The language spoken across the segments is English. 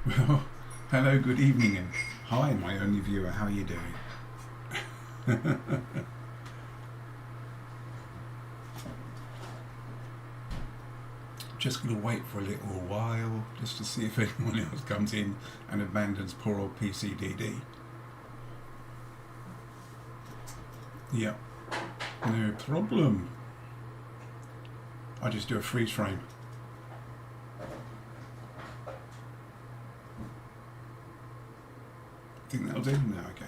Well, hello, good evening, and hi, my only viewer. How are you doing? Just going to wait for a little while just to see if anyone else comes in and abandons poor old PCDD. Yep, no problem. I just do a freeze frame. Think that'll do? No, okay.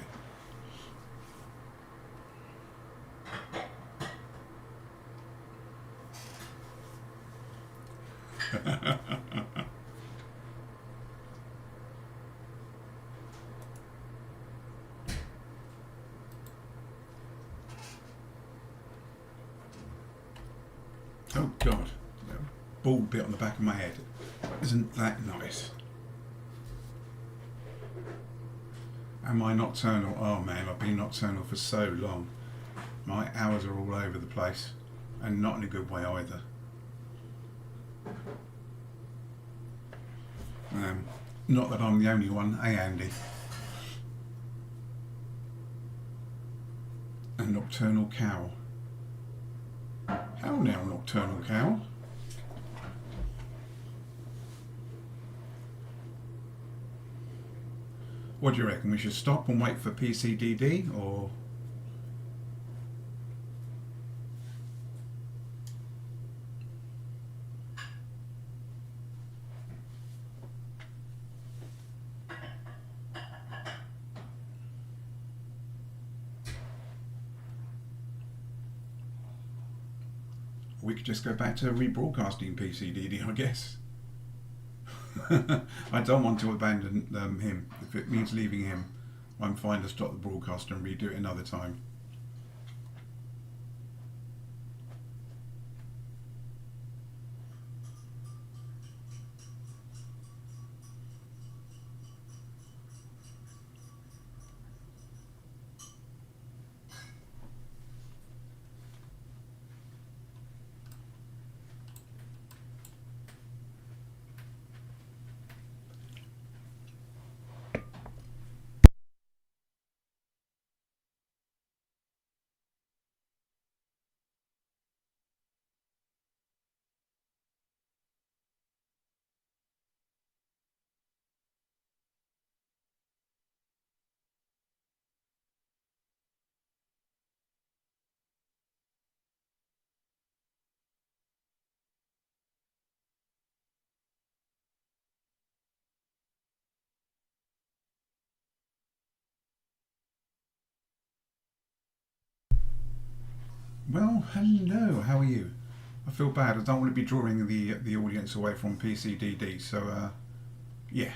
Oh God, that bald bit on the back of my head. Isn't that nice? Am I nocturnal? Oh man, I've been nocturnal for so long. My hours are all over the place, and not in a good way either. Not that I'm the only one, eh, Andy? A nocturnal cow. How now, nocturnal cow? What do you reckon? We should stop and wait for PCDD, or we could just go back to rebroadcasting PCDD, I guess. I don't want to abandon him. If it means leaving him, I'm fine to stop the broadcast and redo it another time. Well, hello, how are you? I feel bad. I don't want to be drawing the audience away from PCDD. So, yeah.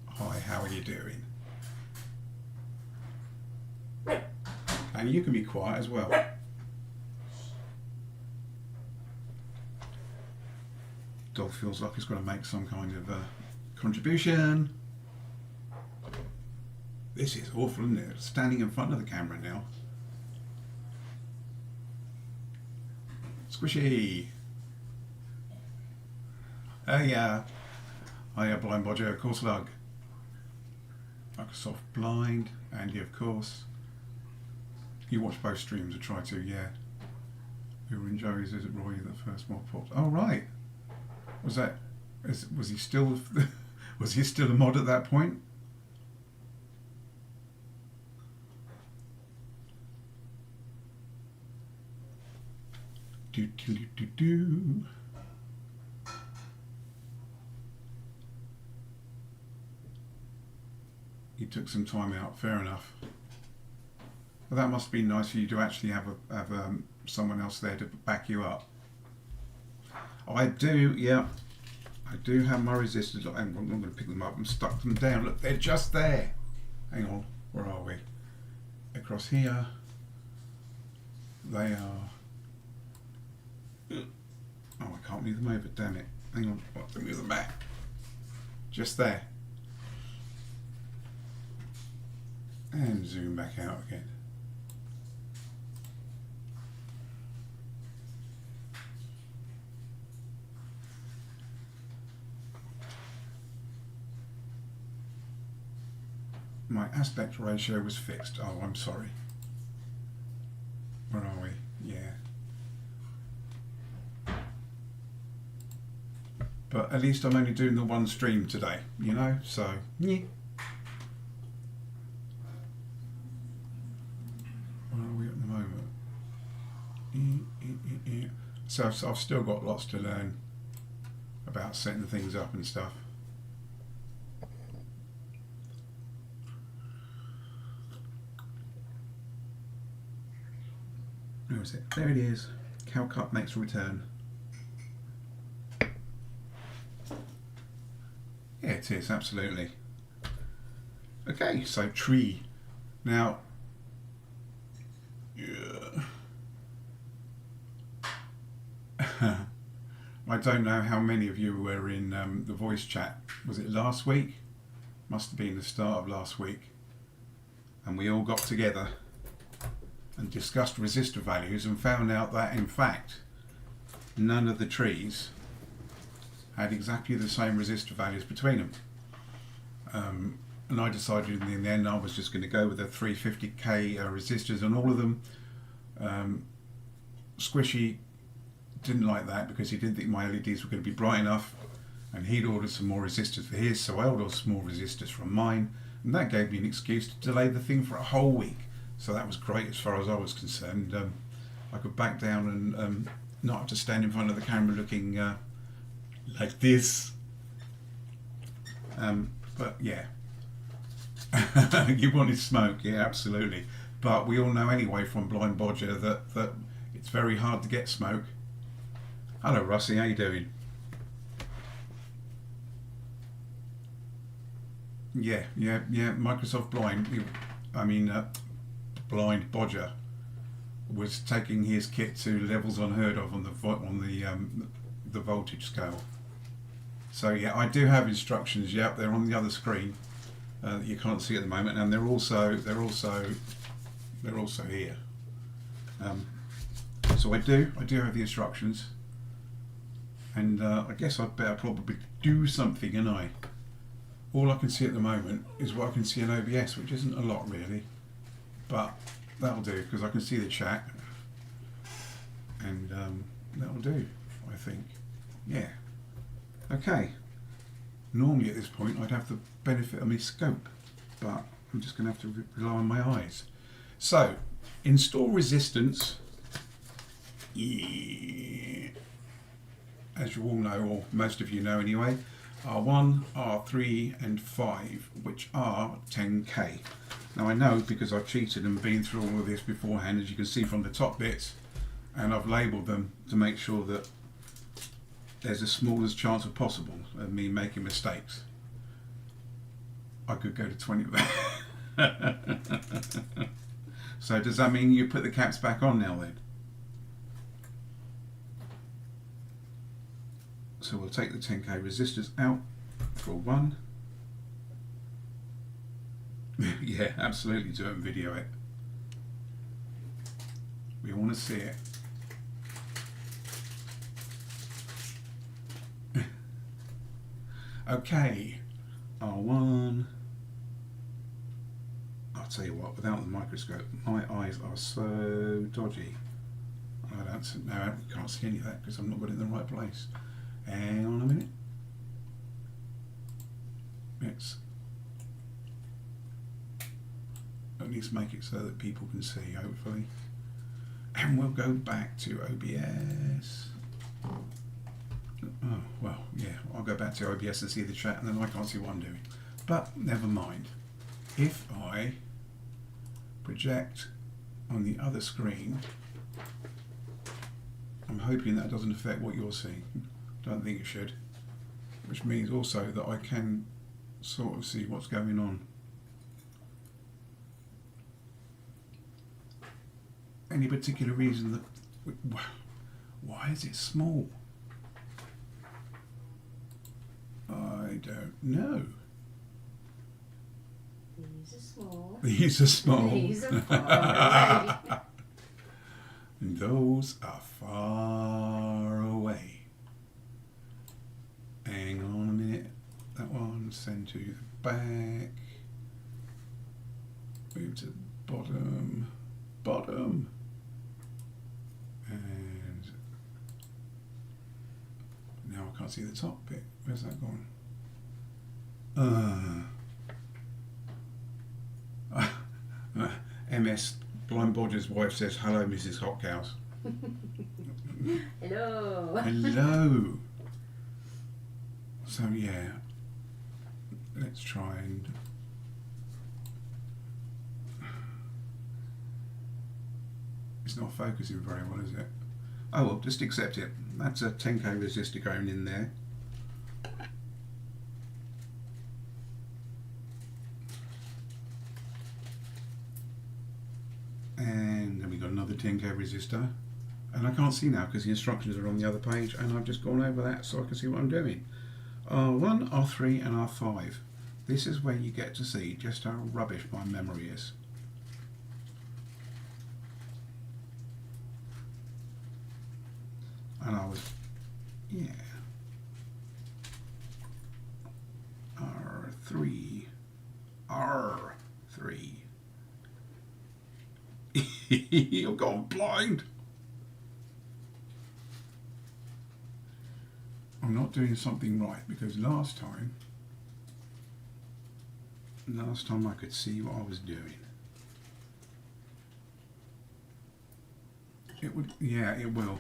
Hi, how are you doing? And you can be quiet as well. Dog feels like it's got to make some kind of contribution. This is awful, isn't it? Standing in front of the camera now. Squishy. Hiya. Hiya, Blind Bodger, of course, Lug. Microsoft Blind, Andy, of course. You watch both streams, I try to, yeah. We were in Joey's, is it Roy, that first mod popped? Oh, right. Was he still was he still a mod at that point? Do do do do do. He took some time out. Fair enough. Well, that must be nice for you to actually have someone else there to back you up. Oh, I do, yeah. I do have my resistors. I'm going to pick them up and stuck them down. Look, they're just there. Hang on, where are we? Across here. They are. Oh, I can't move them over, damn it. Hang on, I have to move them back. Just there. And zoom back out again. My aspect ratio was fixed. Oh, I'm sorry. Where are we? Yeah. But at least I'm only doing the one stream today, you know, so yeah. Where are we at the moment? So I've still got lots to learn about setting things up and stuff. Where is it? There it is. Cow Cup makes a return. Yeah, it is, absolutely. Okay, so tree. Now, yeah. I don't know how many of you were in the voice chat. Was it last week? Must have been the start of last week. And we all got together and discussed resistor values and found out that, in fact, none of the trees had exactly the same resistor values between them. And I decided in the end I was just going to go with the 350k resistors on all of them. Squishy didn't like that because he didn't think my LEDs were going to be bright enough, and he'd ordered some more resistors for his, so I ordered some more resistors from mine, and that gave me an excuse to delay the thing for a whole week. So that was great as far as I was concerned. I could back down and not have to stand in front of the camera looking like this. But yeah, you wanted smoke, yeah, absolutely. But we all know anyway from Blind Bodger that it's very hard to get smoke. Hello Russie, how you doing? Yeah, Microsoft Blind, Blind Bodger was taking his kit to levels unheard of on the voltage scale. So yeah, I do have instructions. Yep, they're on the other screen that you can't see at the moment, and they're also here. So I do have the instructions, and I guess I'd better probably do something, and all I can see at the moment is what I can see in OBS, which isn't a lot really, but that'll do because I can see the chat, and that'll do, I think. Yeah. Okay. Normally at this point I'd have the benefit of my scope, but I'm just going to have to rely on my eyes. So, install resistance. Yeah. As you all know, or most of you know anyway, R1, R3 and 5, which are 10k. Now I know because I've cheated and been through all of this beforehand, as you can see from the top bits, and I've labelled them to make sure that there's as small as chance of possible of me making mistakes. I could go to 20. So does that mean you put the caps back on now then? So we'll take the 10k resistors out for one. Yeah, absolutely, do it and video it. We want to see it. Okay, R1. I'll tell you what, without the microscope, my eyes are so dodgy. I can't see any of that because I've not got it in the right place. Hang on a minute. Let's at least make it so that people can see, hopefully. And we'll go back to OBS. Oh, well, yeah, I'll go back to OBS and see the chat, and then I can't see what I'm doing. But never mind. If I project on the other screen, I'm hoping that doesn't affect what you're seeing. Don't think it should. Which means also that I can sort of see what's going on. Any particular reason that... Why is it small? I don't know. These are small. These are small. These are far away. And those are far away. Hang on a minute. That one, send to the back. move to bottom, bottom, and now I can't see the top bit. Where's that gone? MS Blind Bodger's wife says, "Hello, Mrs. Hotcows." Hello. Hello. So yeah, let's try and it's not focusing very well, is it? Oh well, just accept it. That's a 10k resistor going in there. And then we got another 10k resistor. And I can't see now because the instructions are on the other page, and I've just gone over that so I can see what I'm doing. R1, R3 and R5. This is where you get to see just how rubbish my memory is. And I was, yeah. R3, R3. You've gone blind. I'm not doing something right because last time I could see what I was doing. It would, yeah, it will.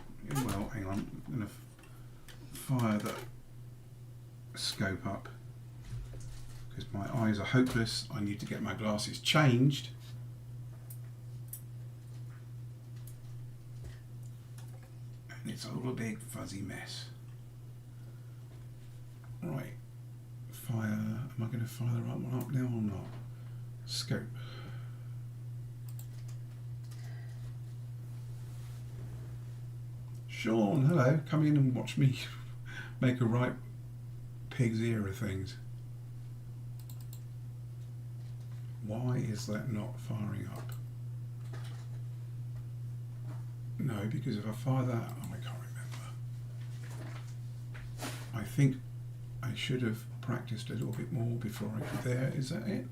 Hang on, I'm going to fire the scope up because my eyes are hopeless. I need to get my glasses changed. And it's all a big fuzzy mess. Right, fire, am I going to fire the right one up now or not? Scope. Sean, hello, come in and watch me make a right pig's ear of things. Why is that not firing up? No, because if I fire that, oh, I can't remember. I think I should have practiced a little bit more before I could. There, is that it?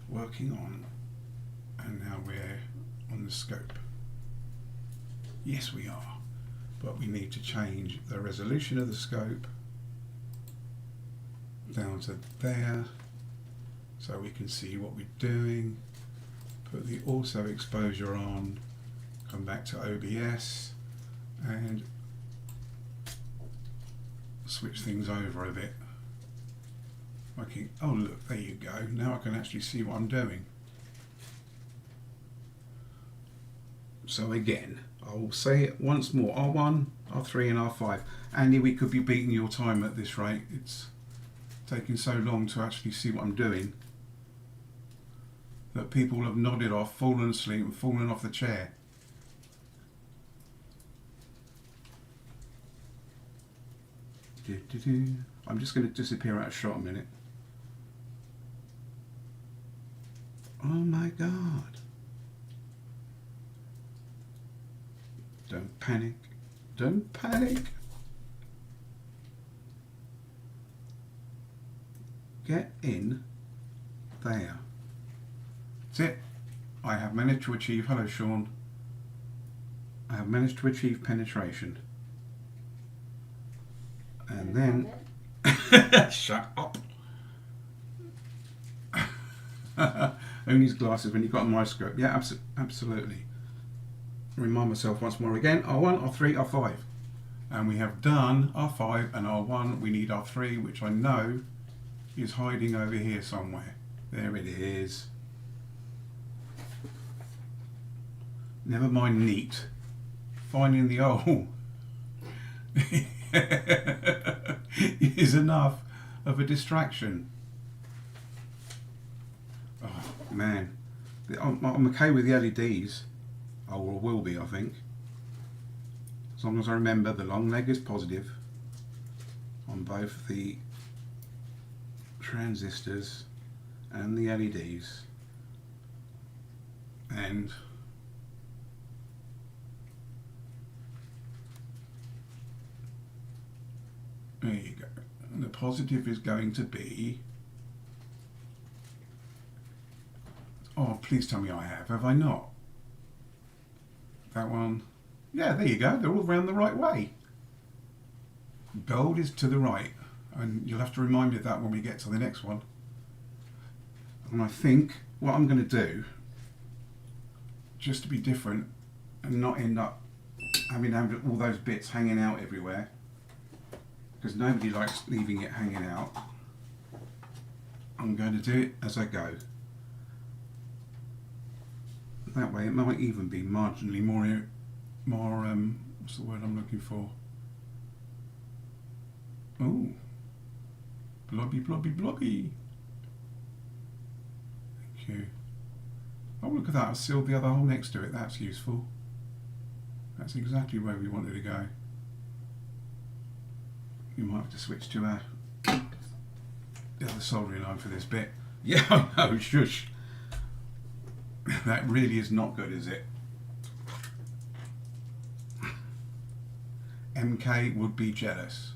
Working on, and now we're on the scope. Yes, we are, but we need to change the resolution of the scope down to there so we can see what we're doing. Put the auto exposure on, come back to OBS and switch things over a bit. Okay, oh look, there you go. Now I can actually see what I'm doing. So again, I'll say it once more. R1, R3 and R5. Andy, we could be beating your time at this rate. It's taking so long to actually see what I'm doing that people have nodded off, fallen asleep and fallen off the chair. I'm just going to disappear out of shot a minute. Oh my God. Don't panic. Don't panic. Get in there. That's it. I have managed to achieve, hello Sean. I have managed to achieve penetration. And then, shut up. Who needs glasses when you've got a microscope? Yeah, absolutely. Remind myself once more again, R1, R3, R5. And we have done R5 and R1. We need R3, which I know is hiding over here somewhere. There it is. Never mind neat. Finding the hole is enough of a distraction. Oh man, I'm okay with the LEDs. I will be, I think. As long as I remember the long leg is positive on both the transistors and the LEDs. And there you go. And the positive is going to be Oh, please tell me I have. Have I not? That one. Yeah, there you go. They're all round the right way. Gold is to the right. And you'll have to remind me of that when we get to the next one. And I think what I'm going to do, just to be different and not end up having all those bits hanging out everywhere, because nobody likes leaving it hanging out, I'm going to do it as I go. That way it might even be marginally more what's the word I'm looking for? Oh, blobby, blobby, blobby. Thank you. Oh, look at that, I've sealed the other hole next to it. That's useful. That's exactly where we wanted to go. You might have to switch to the other soldering line for this bit. Yeah, I know, shush. That really is not good, is it? MK would be jealous.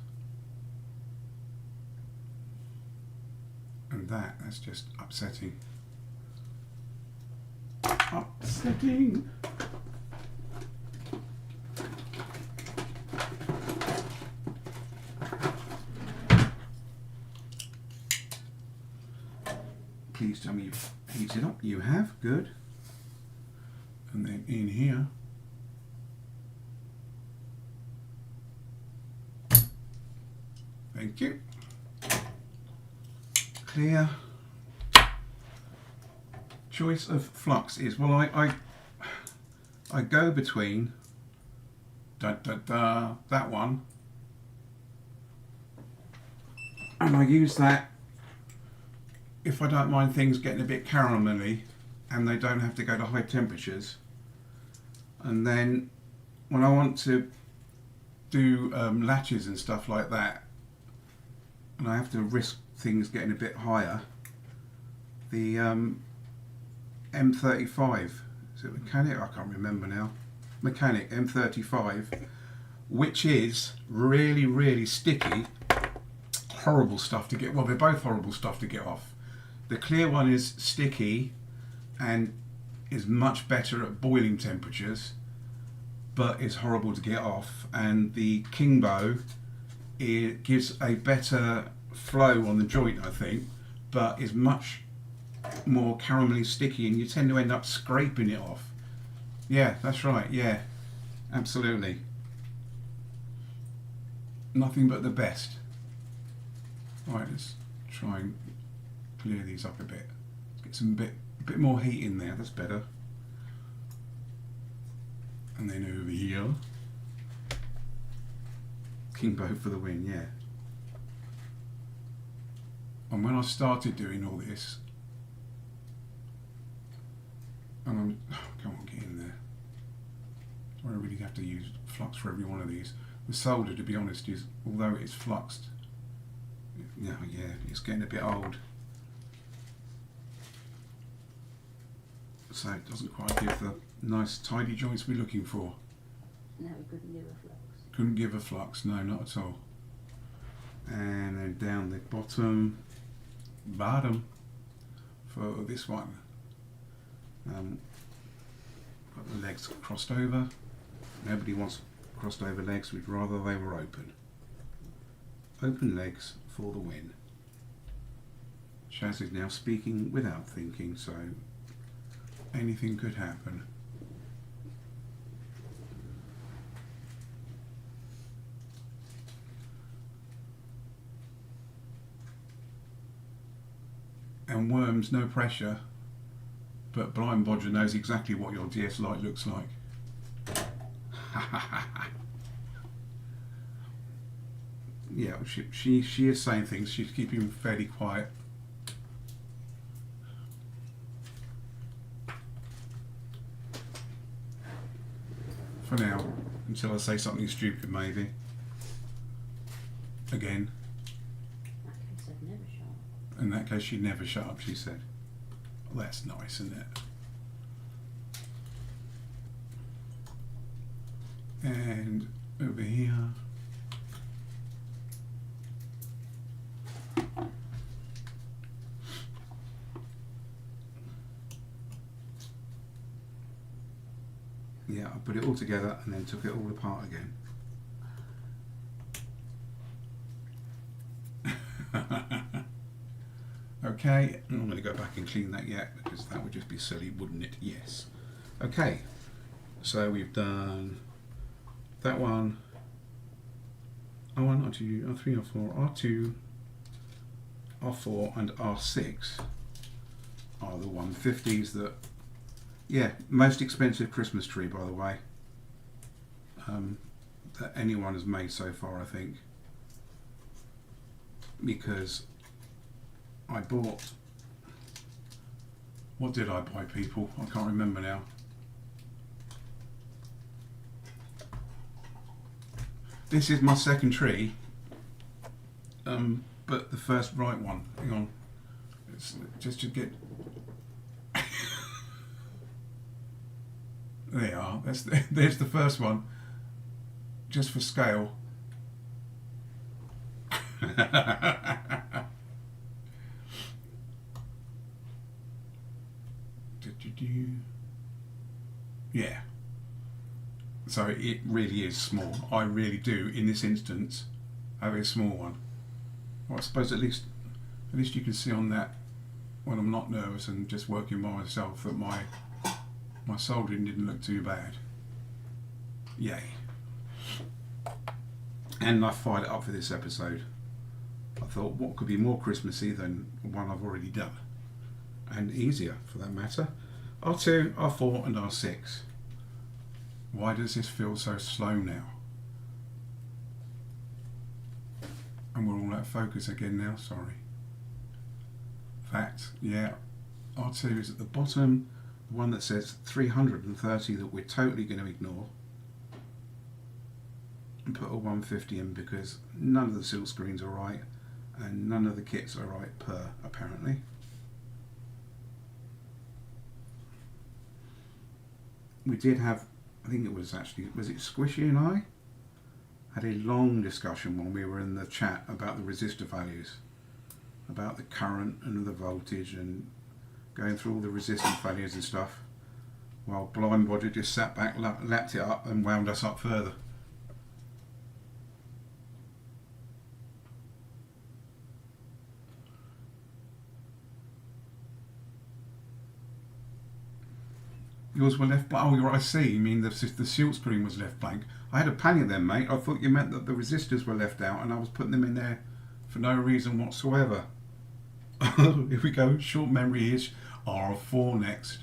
And that's just upsetting. Upsetting! Please tell me you've heated up. You have, good. And then in here, thank you. Clear. Choice of flux is, well, I go between that one, and I use that if I don't mind things getting a bit caramelly and they don't have to go to high temperatures. And then when I want to do latches and stuff like that, and I have to risk things getting a bit higher, the M35, is it Mechanic? I can't remember now. Mechanic M35, which is really, really sticky. Horrible stuff to get, well, they're both horrible stuff to get off. The clear one is sticky and is much better at boiling temperatures, but is horrible to get off. And the Kingbow, it gives a better flow on the joint, I think, but is much more caramelly sticky, and you tend to end up scraping it off. Yeah, that's right, yeah, absolutely. Nothing but the best. Right, let's try and clear these up a bit. Get some bit more heat in there, that's better. And then over here, Kingbow for the win, yeah. And when I started doing all this, and come on, get in there. I really have to use flux for every one of these. The solder, to be honest, is, although it is fluxed, yeah, it's getting a bit old. So it doesn't quite give the nice tidy joints we're looking for. No, we couldn't give a flux. Couldn't give a flux, no, not at all. And then down the bottom for this one. Got the legs crossed over. Nobody wants crossed over legs, we'd rather they were open. Open legs for the win. Shaz is now speaking without thinking, so anything could happen. And Worms, no pressure, but Blind Bodger knows exactly what your DS Lite looks like. Yeah, she is saying things, she's keeping fairly quiet. For now, until I say something stupid, maybe. Again. In that case, she'd never shut up, she said. Well, that's nice, isn't it? And over here. put it all together and then took it all apart again. Okay, I'm going to go back and clean that yet because that would just be silly, wouldn't it? Yes. Okay, so we've done that one. R1, R2, R3, R4, R2, R4 and R6 are the 150s that, yeah, most expensive Christmas tree, by the way, that anyone has made so far, I think, because I bought, what did I buy, people? I can't remember now. This is my second tree, but the first right one. Hang on, it's just to get. There you are. There's the first one, just for scale. Yeah. So it really is small. I really do, in this instance, have a small one. Well, I suppose at least you can see on that, when I'm not nervous and just working by myself, that my soldering didn't look too bad. Yay. And I fired it up for this episode. I thought, what could be more Christmassy than one I've already done? And easier, for that matter. R2, R4 and R6. Why does this feel so slow now? And we're all out of focus again now, sorry. Fact, yeah, R2 is at the bottom, the one that says 330 that we're totally going to ignore. And put a 150 in because none of the silk screens are right and none of the kits are right per, apparently. We did have, I think it was actually, was it Squishy and I? Had a long discussion when we were in the chat about the resistor values, about the current and the voltage and going through all the resistance values and stuff, while Blind Bodger just sat back, lapped it up and wound us up further. Yours were left blank. Oh, you're right, I see. You mean the silk screen was left blank. I had a panic then, mate. I thought you meant that the resistors were left out and I was putting them in there for no reason whatsoever. Here we go. Short memory is R4 next.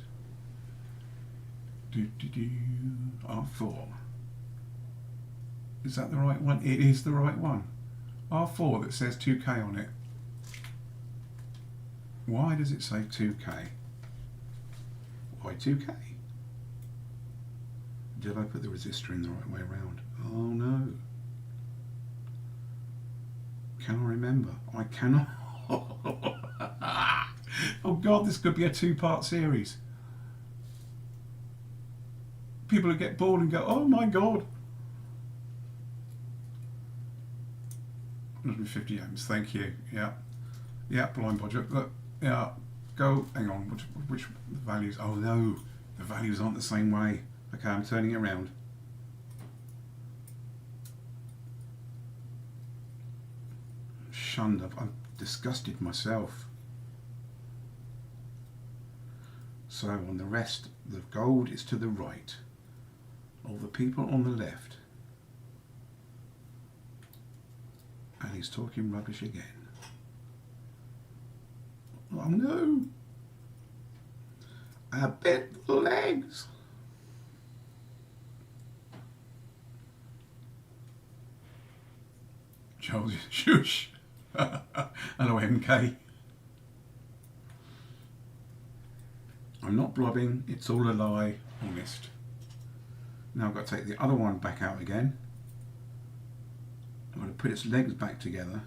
R4. Is that the right one? It is the right one. R4 that says 2K on it. Why does it say 2K? Why 2K? Did I put the resistor in the right way around? Oh no. Can I remember? I cannot. Oh God, this could be a two-part series. People will get bored and go, oh my God. 150 ohms, thank you. Yeah. Yeah, Blind Bodger. Look, yeah, go, hang on, which values? Oh no, the values aren't the same way. Okay, I'm turning it around. Shunned, I'm disgusted myself. So on the rest, the gold is to the right. All the people on the left. And he's talking rubbish again. Oh no! I bent the legs. Charles, shush. Hello, MK. I'm not blobbing, it's all a lie, honest. Now I've got to take the other one back out again. I'm going to put its legs back together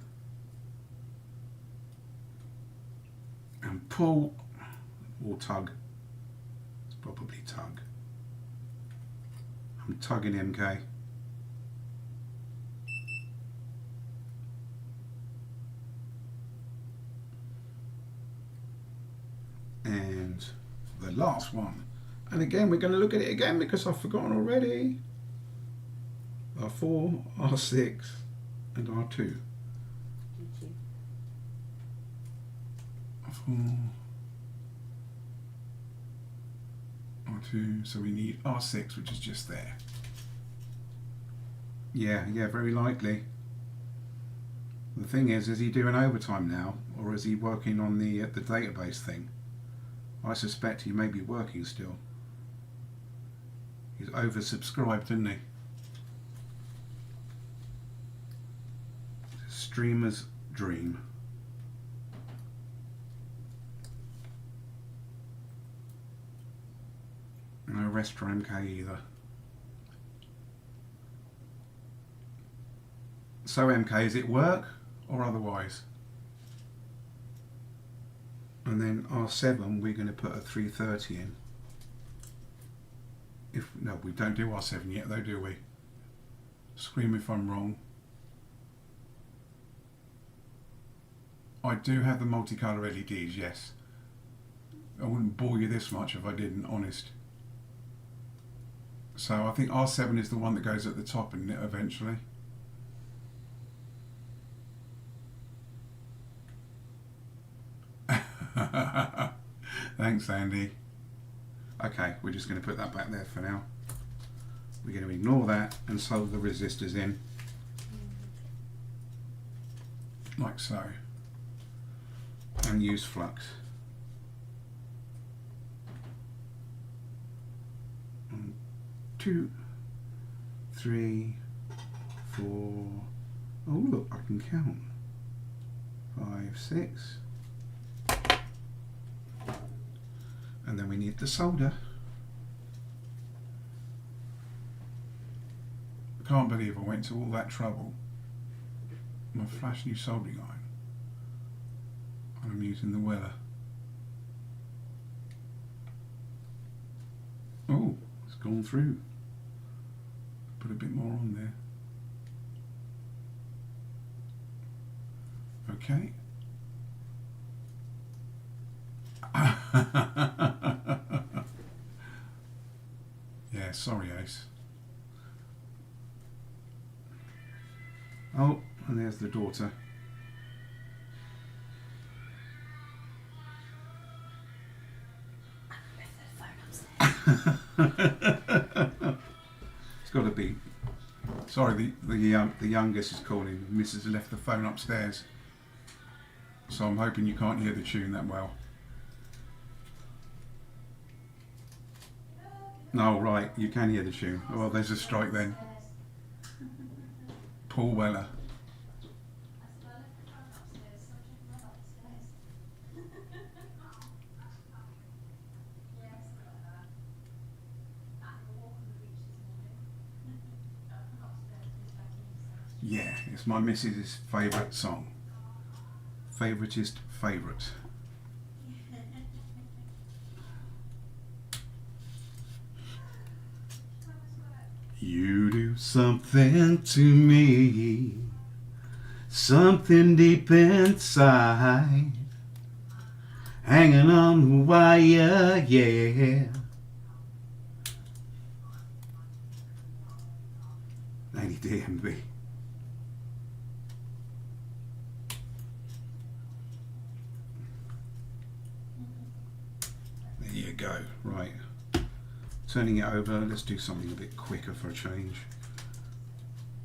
and pull or tug. It's probably tug. I'm tugging MK. And the last one, And again, we're going to look at it again because I've forgotten already. R4, R6 and R2. You too. R4, R2, so we need R6, which is just there. Yeah, very likely. The thing is he doing overtime now, or is he working on the database thing? I suspect he may be working still. He's oversubscribed, isn't he? Streamer's dream. No rest for MK either. So MK, is it work or otherwise? And then R7 we're going to put a 330 in. No, we don't do R7 yet though, do we? Scream if I'm wrong. I do have the multicolour LEDs, yes. I wouldn't bore you this much if I didn't, honest. So I think R7 is the one that goes at the top, isn't it, eventually? Thanks, Andy. Okay, we're just going to put that back there for now. We're going to ignore that and solder the resistors in. Like so. And use flux. 1, 2, 3, 4. Oh look, I can count. 5, 6. And then we need the solder. I can't believe I went to all that trouble. My flash new soldering iron. And I'm using the Weller. Oh, it's gone through. Put a bit more on there. Okay. Yeah, sorry, Ace. Oh, and there's the daughter. It's got to be. Sorry, the youngest is calling. Mrs. has left the phone upstairs, so I'm hoping you can't hear the tune that well. No, right, you can hear the tune. Oh, well, there's a strike then. Paul Weller. Yeah, it's my missus's favourite song. Favouriteest favourite. You do something to me, something deep inside, hanging on the wire, yeah. Lady DMB. There you go, right. Turning it over, let's do something a bit quicker for a change.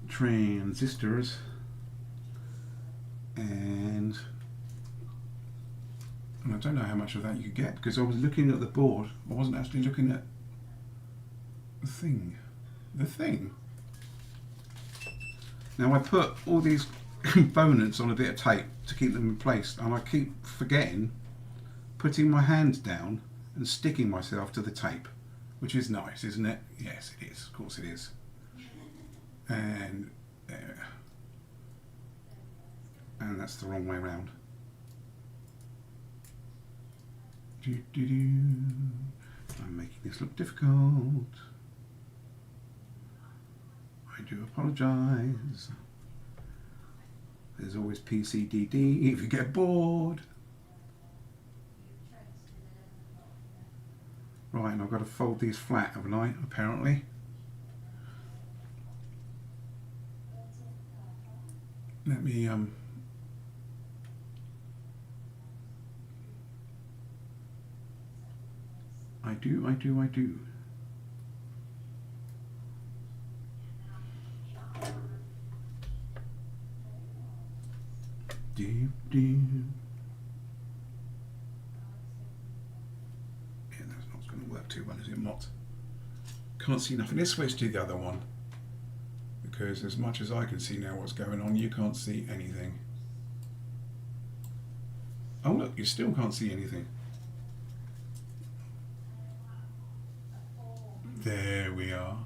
Transistors. And I don't know how much of that you get because I was looking at the board. I wasn't actually looking at the thing. The thing. Now I put all these components on a bit of tape to keep them in place, and I keep forgetting putting my hands down and sticking myself to the tape, which is nice, isn't it? Yes, it is. Of course it is. And there. And that's the wrong way around. I'm making this look difficult. I do apologise. There's always PCDD if you get bored. Right, and I've got to fold these flat, haven't I, apparently? Let me, I do. Deep, deep. Yeah, that's not going to work too well, is it not? Can't see nothing. Let's switch to the other one. Because as much as I can see now what's going on, you can't see anything. Oh look, you still can't see anything. There we are.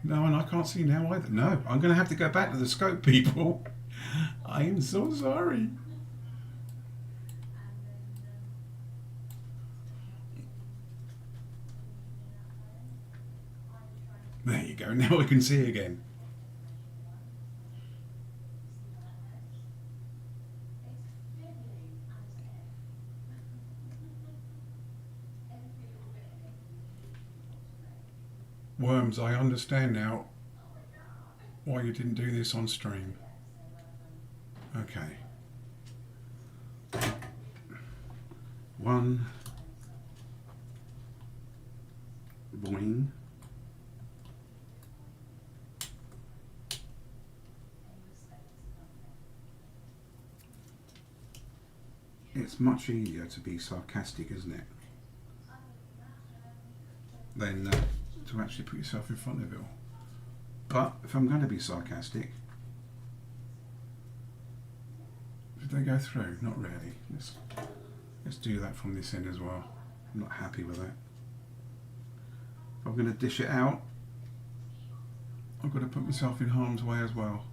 No, and I can't see now either. No, I'm going to have to go back to the scope, people. I am so sorry. There you go, now I can see again. Worms, I understand now why you didn't do this on stream. Okay. One. Boing. It's much easier to be sarcastic, isn't it? Than to actually put yourself in front of it all. But if I'm going to be sarcastic, did they go through? Not really. Let's do that from this end as well. I'm not happy with that. If I'm going to dish it out, I've got to put myself in harm's way as well.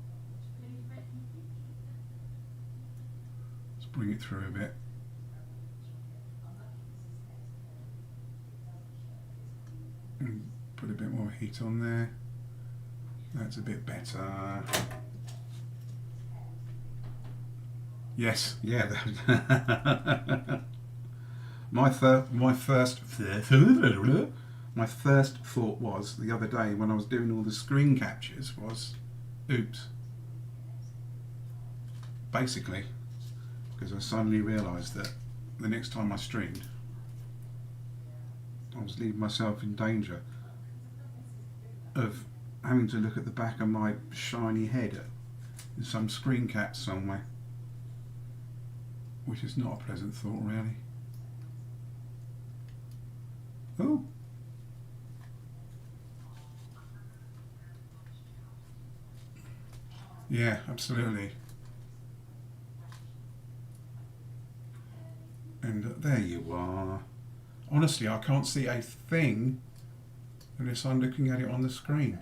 Let's bring it through a bit. And put a bit more heat on there. That's a bit better. Yes, yeah. My first thought was the other day when I was doing all the screen captures was, oops. Basically, because I suddenly realised that the next time I streamed, I was leaving myself in danger of having to look at the back of my shiny head in some screen cap somewhere, which is not a pleasant thought, really. Oh. Yeah, absolutely. And there you are. Honestly, I can't see a thing unless I'm looking at it on the screen.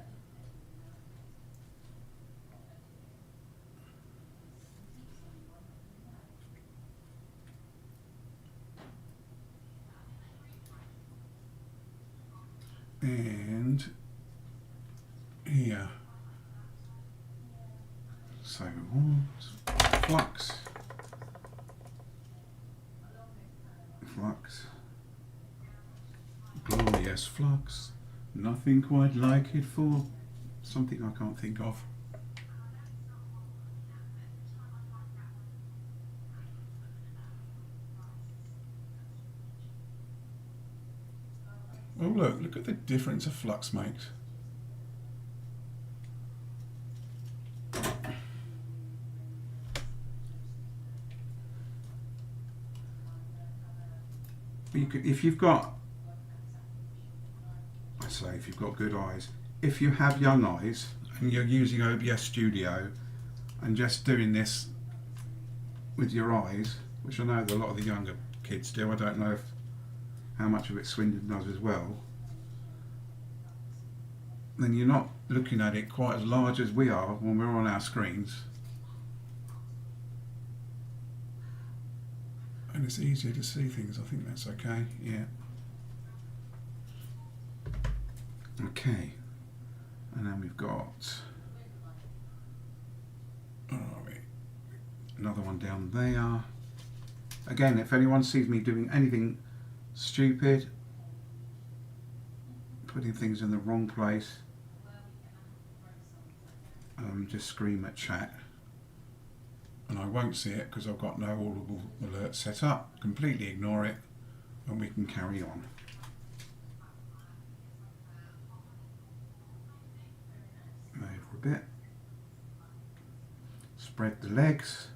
And here, so flux, glorious flux, nothing quite like it for something I can't think of. Oh look at the difference a flux makes. You could, if you've got, I say if you've got good eyes, if you have young eyes and you're using OBS Studio and just doing this with your eyes, which I know that a lot of the younger kids do, I don't know how much of it Swindon does as well, then you're not looking at it quite as large as we are when we're on our screens. And it's easier to see things. I think that's okay. Yeah. Okay. And then we've got another one down there. Again, if anyone sees me doing anything stupid, putting things in the wrong place. Just scream at chat. And I won't see it because I've got no audible alert set up. Completely ignore it and we can carry on. Over a bit. Spread the legs.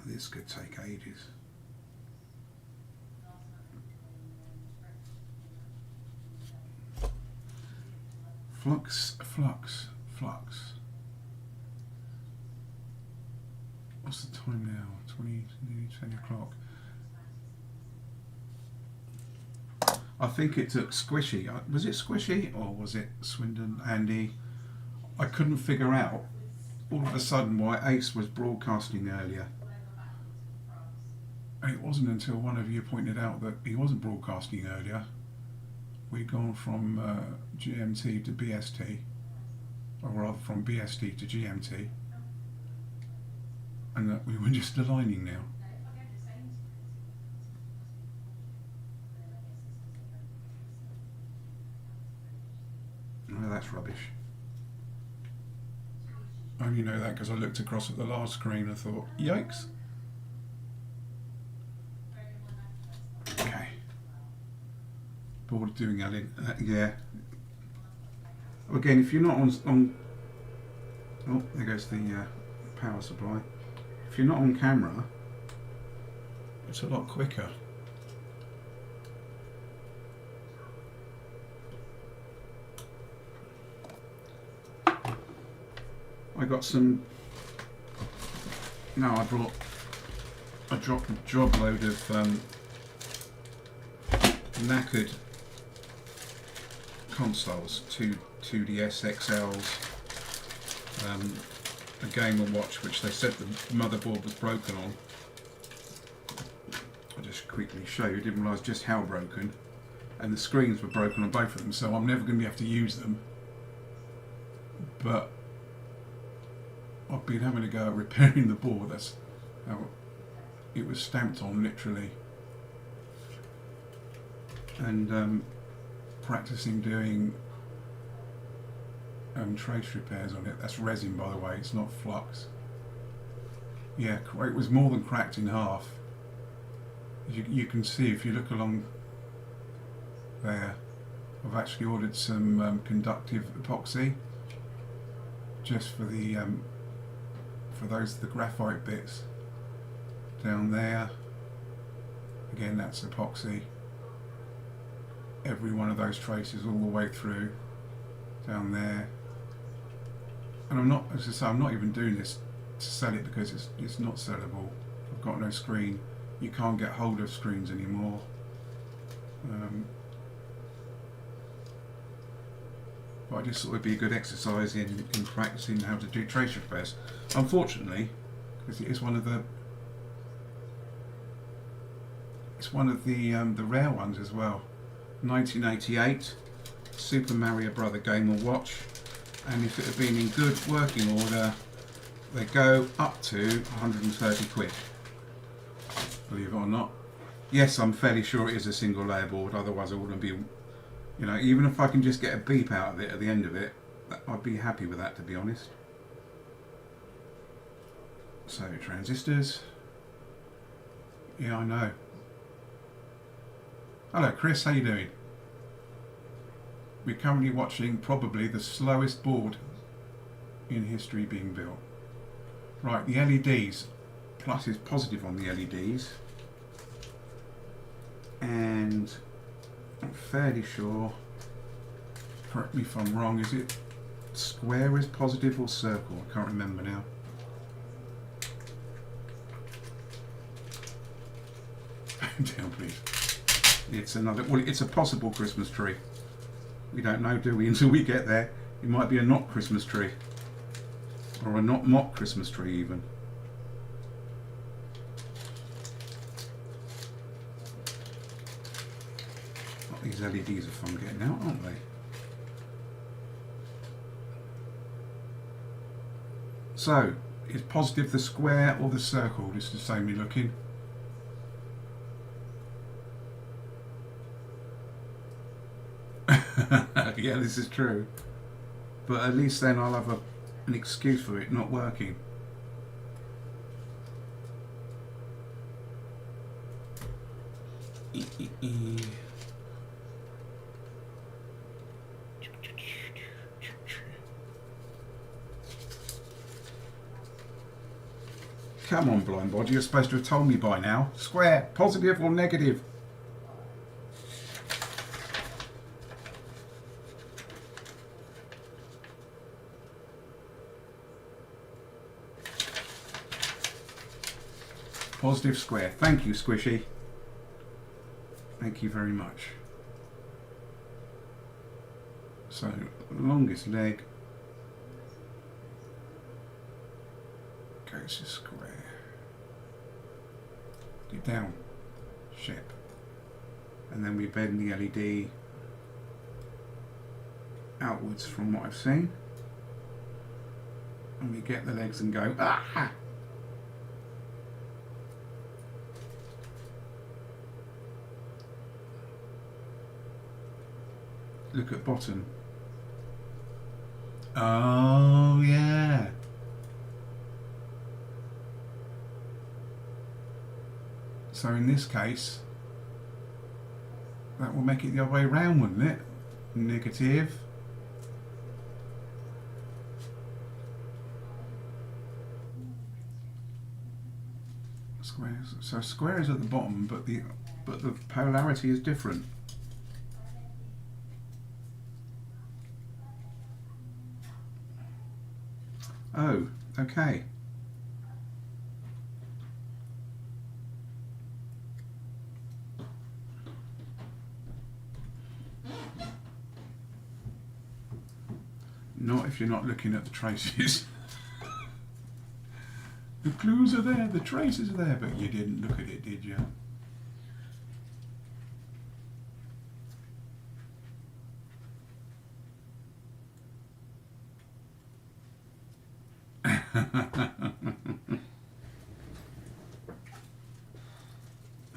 This could take ages. Flux, flux, flux. What's the time now? 10 o'clock. I think it took Squishy. Was it Squishy or was it Swindon Andy? I couldn't figure out all of a sudden why Ace was broadcasting earlier. And it wasn't until one of you pointed out that he wasn't broadcasting earlier. We'd gone from GMT to BST, or rather from BST to GMT, and that we were just aligning now. No, that's rubbish. I only know that because I looked across at the last screen and thought, yikes. Okay. Bored of doing Ellen. Yeah. Again, if you're not on oh, there goes the power supply. If you're not on camera, it's a lot quicker. I got some. No, I dropped a job load of knackered consoles, two DS XLs, a Game & Watch which they said the motherboard was broken on. I'll just quickly show you, didn't realise just how broken, and the screens were broken on both of them, so I'm never going to be able to use them, but I've been having to go at repairing the board. That's how it was stamped on, literally, and practicing doing trace repairs on it. That's resin, by the way, it's not flux. Yeah, it was more than cracked in half. You can see if you look along there, I've actually ordered some conductive epoxy just for the the graphite bits down there. Again, that's epoxy. Every one of those traces all the way through down there. And I'm not, as I say, I'm not even doing this to sell it because it's not sellable. I've got no screen. You can't get hold of screens anymore. But I just thought it would be a good exercise in practicing how to do trace repairs. Unfortunately, because it is one of the rare ones as well. 1988 Super Mario Brother Game & Watch, and if it had been in good working order, they go up to 130 quid. Believe it or not. Yes, I'm fairly sure it is a single layer board, otherwise I wouldn't be, you know, even if I can just get a beep out of it at the end of it, I'd be happy with that, to be honest. So, transistors. Yeah, I know. Hello Chris, how you doing? We're currently watching probably the slowest board in history being built. Right, the LEDs. Plus is positive on the LEDs. And I'm fairly sure, correct me if I'm wrong, is it square is positive or circle? I can't remember now. Down please. It's another, well, it's a possible Christmas tree. We don't know, do we, until we get there. It might be a not Christmas tree. Or a not mock Christmas tree even. These LEDs are fun getting out, aren't they? So, is positive the square or the circle? This is the same me looking. Yeah, this is true. But at least then I'll have an excuse for it not working. Come on, blind body, you're supposed to have told me by now. Square, positive or negative? Positive square. Thank you, Squishy. Thank you very much. So, longest leg goes to square. Get down, ship. And then we bend the LED outwards from what I've seen. And we get the legs and go, ah! Look at bottom. Oh, yeah. So in this case, that will make it the other way around, wouldn't it? Negative. Squares. So square is at the bottom, but the polarity is different. Oh, okay. Not if you're not looking at the traces. The clues are there, the traces are there, but you didn't look at it, did you?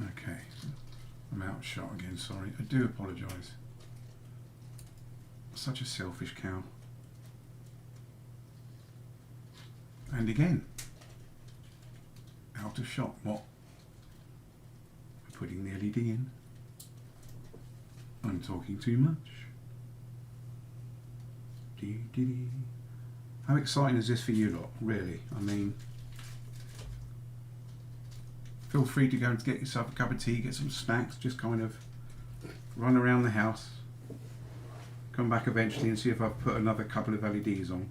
Okay, I'm out of shot again, sorry. I do apologise. Such a selfish cow. And again, out of shot. What? We're putting the LED in. I'm talking too much. Dee. How exciting is this for you lot, really? I mean, feel free to go and get yourself a cup of tea, get some snacks, just kind of run around the house, come back eventually and see if I've put another couple of LEDs on.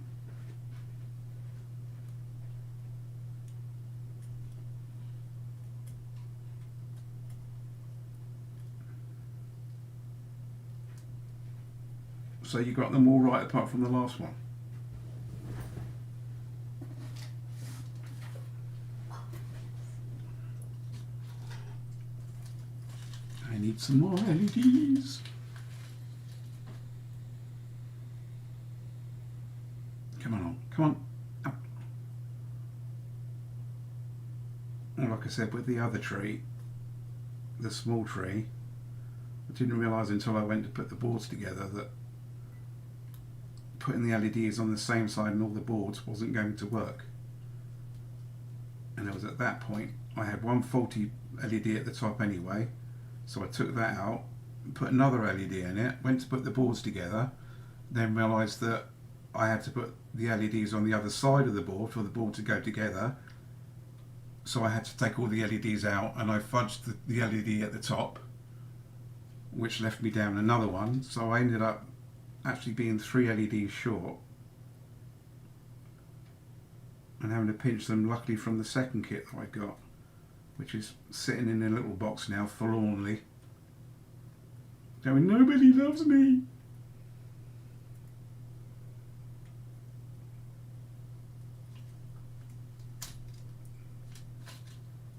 So you got them all right apart from the last one? I need some more LEDs. Come on, come on. Up. Well, like I said, with the other tree, the small tree, I didn't realise until I went to put the boards together that putting the LEDs on the same side and all the boards wasn't going to work. And it was at that point, I had one faulty LED at the top anyway, so I took that out, put another LED in it, went to put the boards together, then realised that I had to put the LEDs on the other side of the board for the board to go together, so I had to take all the LEDs out and I fudged the LED at the top, which left me down another one, so I ended up actually being 3 LEDs short and having to pinch them, luckily from the second kit that I got, which is sitting in a little box now forlornly going, nobody loves me.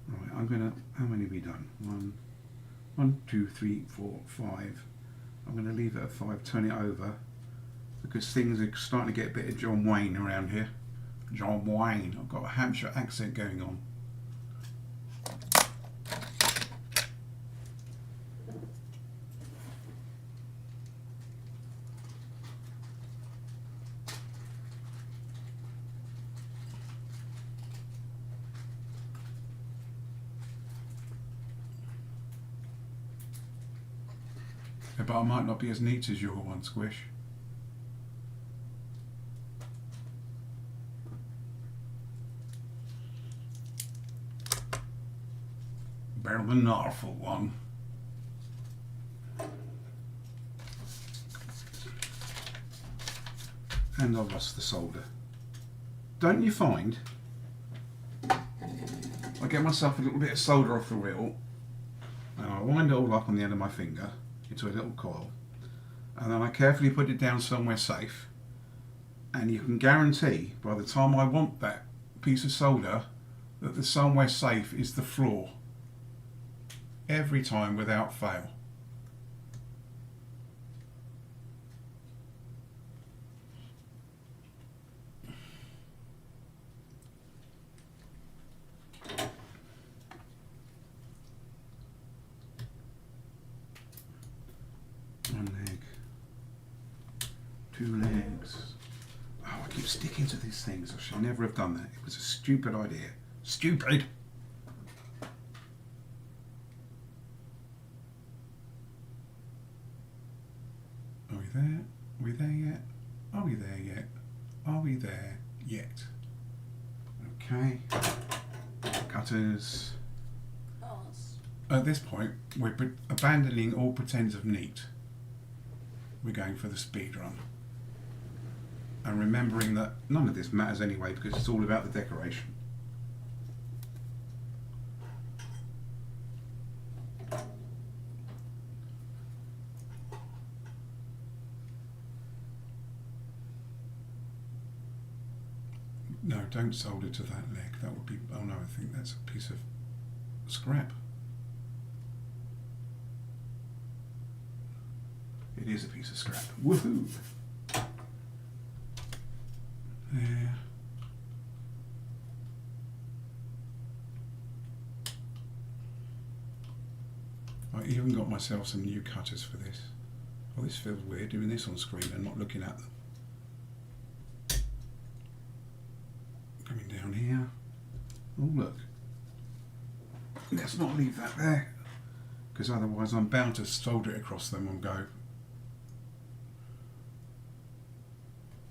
Right, I'm gonna, how many have we done? 1, 2, 3, 4, 5. I'm going to leave it at 5, turn it over, because things are starting to get a bit of John Wayne around here. John Wayne. I've got a Hampshire accent going on. Yeah, but I might not be as neat as your one, Squish. Better than not for one. And I've lost the solder. Don't you find I get myself a little bit of solder off the reel and I wind it all up on the end of my finger into a little coil, and then I carefully put it down somewhere safe, and you can guarantee by the time I want that piece of solder that the somewhere safe is the floor. Every time without fail. One leg, two legs. Oh, I keep sticking to these things. I should never have done that. It was a stupid idea. Stupid! Are we there? Are we there yet? Are we there yet? Are we there yet? Okay. Cutters. At this point, we're abandoning all pretense of neat. We're going for the speed run. And remembering that none of this matters anyway because it's all about the decoration. No, don't solder to that leg. That would be, oh no, I think that's a piece of scrap. It is a piece of scrap. Woohoo! There. I even got myself some new cutters for this. Oh, this feels weird doing this on screen and not looking at them. Coming down here. Oh, look. Let's not leave that there, because otherwise I'm bound to solder it across them and go,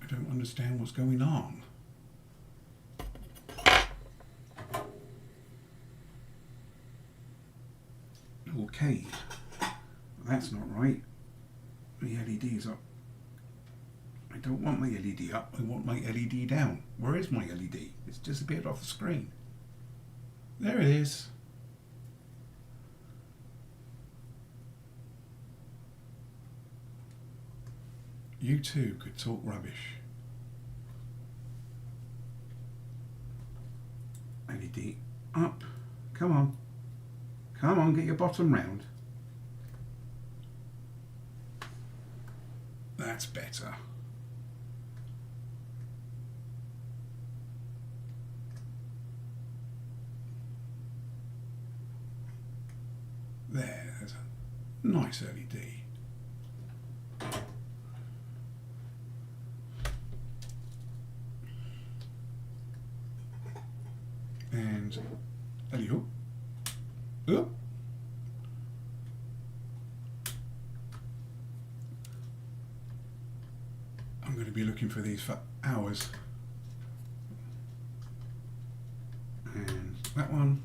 I don't understand what's going on. Okay, that's not right. The LED's up. I don't want my LED up, I want my LED down. Where is my LED? It's disappeared off the screen. There it is. You too could talk rubbish. LED up. Come on. Come on, get your bottom round. That's better. There's a nice LED. And alley-ho. Oh. I'm going to be looking for these for hours. And that one.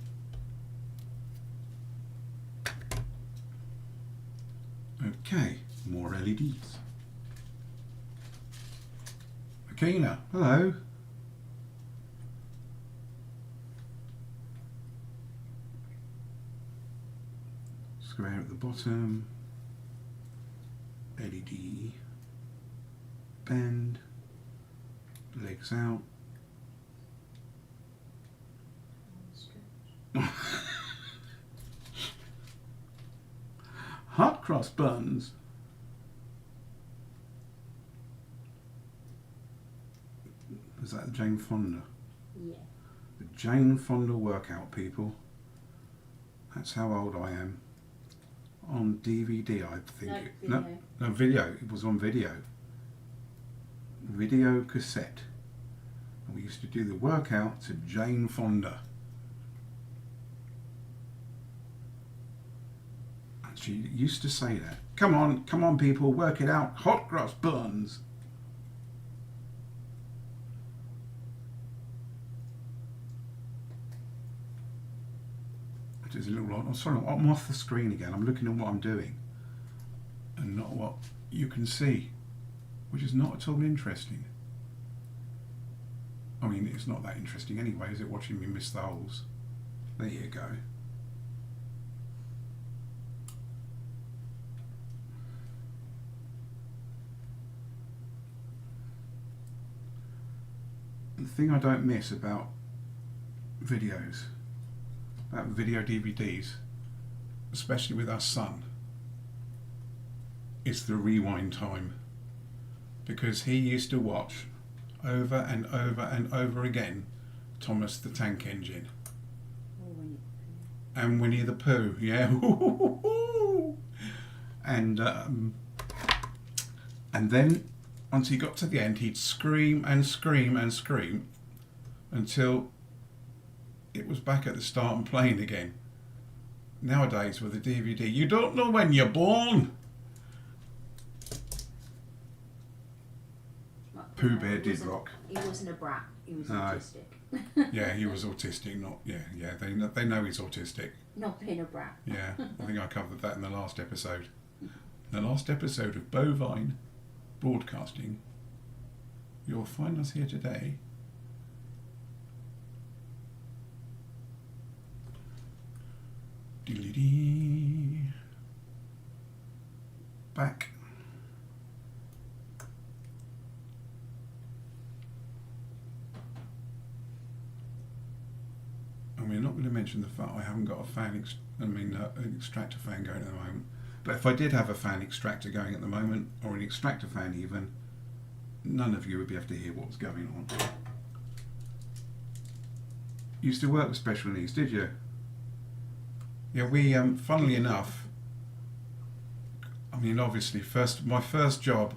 Okay, more LEDs. Akina, hello. Square at the bottom. LED. Bend. Legs out. Hot cross buns. Is that the Jane Fonda? Yeah. The Jane Fonda workout, people. That's how old I am. On DVD, I think. No, video. No, video. It was on video. Video cassette. And we used to do the workout to Jane Fonda. She used to say that. Come on, people, work it out. Hot cross buns. It is a little lot. I'm sorry, I'm off the screen again. I'm looking at what I'm doing and not what you can see, which is not at all interesting. I mean, it's not that interesting anyway, is it, watching me miss the holes? There you go. The thing I don't miss about videos, about video DVDs, especially with our son, is the rewind time. Because he used to watch over and over and over again Thomas the Tank Engine. And Winnie the Pooh, yeah. And then once he got to the end, he'd scream and scream and scream until it was back at the start and playing again. Nowadays with a DVD, you don't know when you're born. Pooh Bear did rock. He wasn't a brat. He was No. autistic. Yeah, he was autistic. Not yeah. They know he's autistic. Not being a brat. Yeah, I think I covered that in the last episode. The last episode of Bovine Broadcasting. You'll find us here today. Diddly-dee. Back. And we're not going to mention the fact I haven't got a an extractor fan going at the moment. But if I did have a fan extractor going at the moment, or an extractor fan even, none of you would be able to hear what was going on. You used to work with special needs, did you? Yeah, we, funnily enough, I mean, obviously, my first job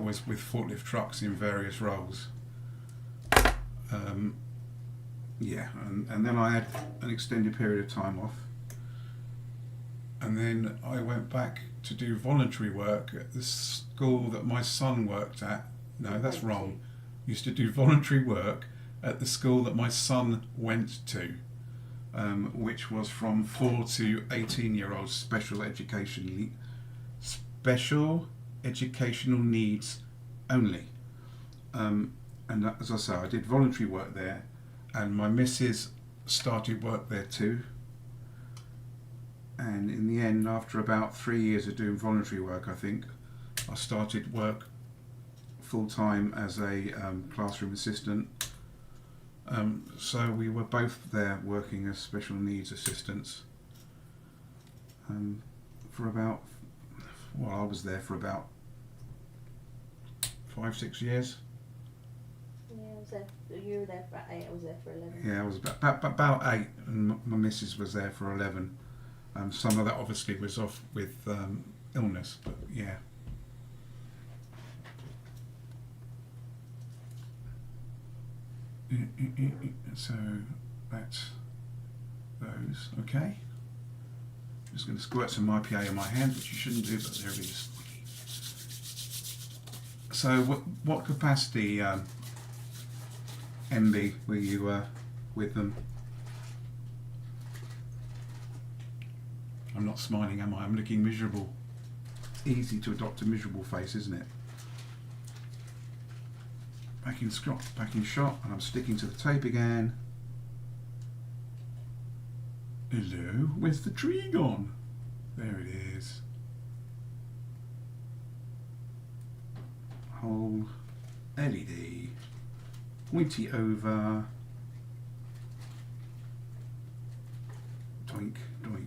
was with forklift trucks in various roles. Yeah, and then I had an extended period of time off. And then I went back to do voluntary work at the school that my son worked at. No, that's wrong. Used to do voluntary work at the school that my son went to, which was from 4 to 18-year-olds, special educational needs only. And as I say, I did voluntary work there, and my missus started work there too. And in the end, after about 3 years of doing voluntary work, I think, I started work full-time as a classroom assistant. So we were both there working as special needs assistants for about, well, I was there for about 5-6 years. Yeah, I was there. You were there for 8. I was there for 11. Yeah, I was about 8, and my missus was there for 11. Some of that obviously was off with illness, but yeah. So that's those, okay. I'm just going to squirt some IPA on my hand, which you shouldn't do, but there it is. So what capacity, MB, were you with them? I'm not smiling, am I? I'm looking miserable. Easy to adopt a miserable face, isn't it? Back in shot, and I'm sticking to the tape again. Hello, where's the tree gone? There it is. Whole LED. Pointy over. Doink, doink.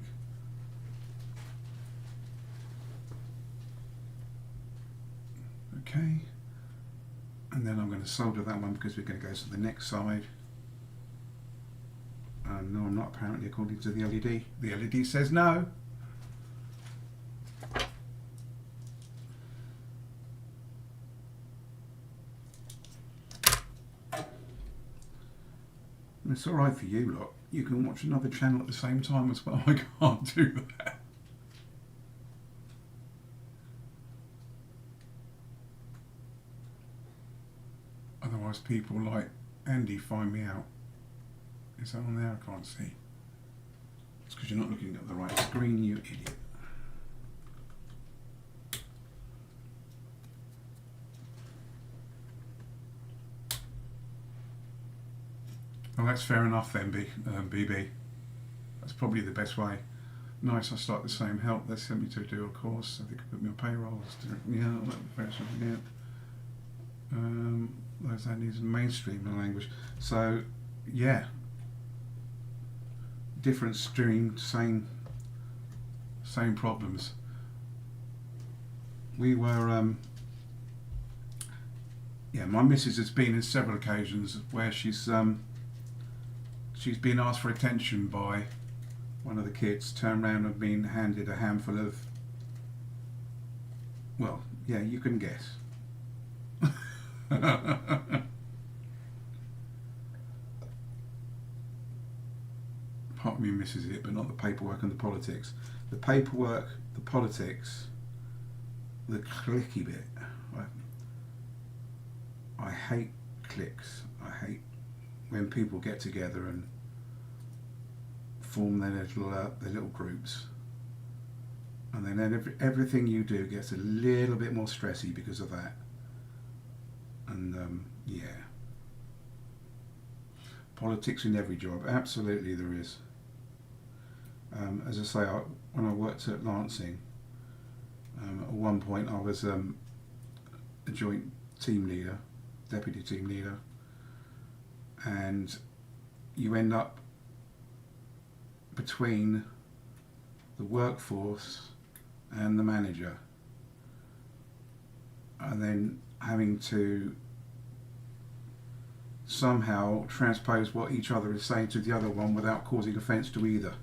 Okay, and then I'm going to solder that one because we're going to go to the next side. No, I'm not, apparently, according to the LED. The LED says no. It's alright for you lot. You can watch another channel at the same time as well. I can't do that. Otherwise people like Andy find me out. Is that on there? I can't see. It's because you're not looking at the right screen, you idiot. Well, that's fair enough then, BB. That's probably the best way. Nice, I start the same help. They sent me to do a course so they could put me on payroll. Yeah, yeah. Those that needs mainstream language. So, yeah. Different stream, same problems. We were, yeah, my missus has been in several occasions where she's been asked for attention by one of the kids, turned around and been handed a handful of, well, yeah, you can guess. Part of me misses it, but not the paperwork and the politics. The paperwork, the politics, the clicky bit. I hate cliques. I hate when people get together and form their little groups, and then everything you do gets a little bit more stressy because of that. And yeah, politics in every job, absolutely there is. As I say, when I worked at Lancing, at one point I was a joint team leader, deputy team leader, and you end up between the workforce and the manager, and then having to somehow transpose what each other is saying to the other one without causing offence to either.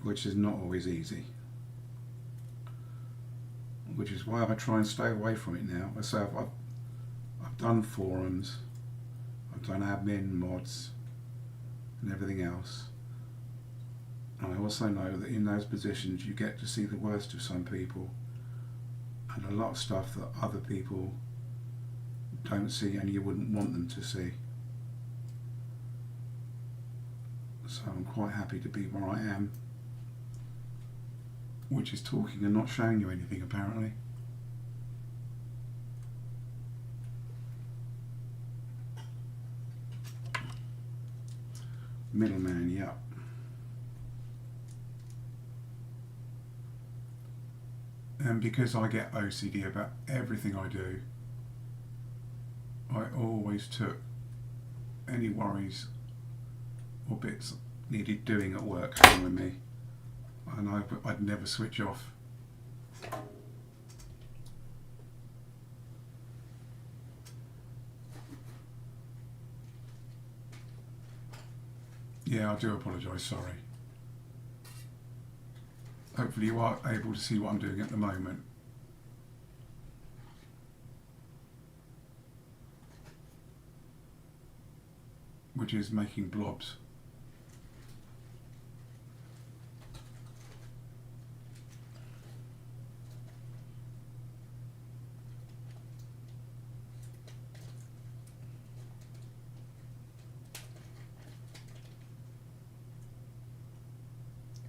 Which is not always easy. Which is why I try and stay away from it now. I say I've done forums, I've done admin mods and everything else. And I also know that in those positions you get to see the worst of some people and a lot of stuff that other people don't see and you wouldn't want them to see. So I'm quite happy to be where I am, which is talking and not showing you anything apparently. Middleman, yeah. And because I get OCD about everything I do, I always took any worries or bits needed doing at work home with me, and I'd never switch off. Yeah, I do apologise, sorry. Hopefully you are able to see what I'm doing at the moment. Which is making blobs.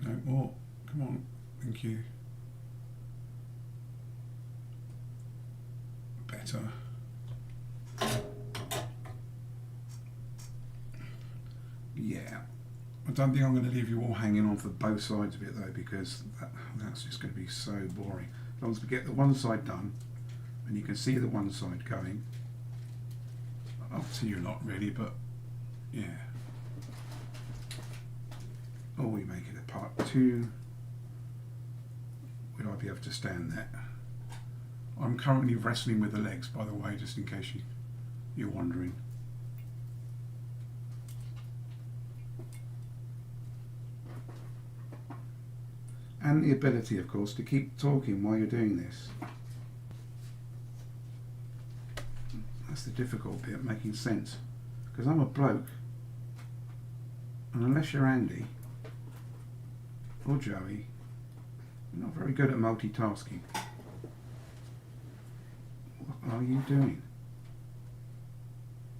No more. Come on. Thank you. Better. Yeah. I don't think I'm going to leave you all hanging on for both sides of it though, because that's just going to be so boring. As long as we get the one side done, and you can see the one side going. Obviously you're not really, but yeah. Or we make it a part 2. Would I be able to stand that? I'm currently wrestling with the legs, by the way, just in case you're wondering. And the ability, of course, to keep talking while you're doing this. That's the difficult bit, making sense. Because I'm a bloke, and unless you're Andy, or Joey, I'm not very good at multitasking. What are you doing?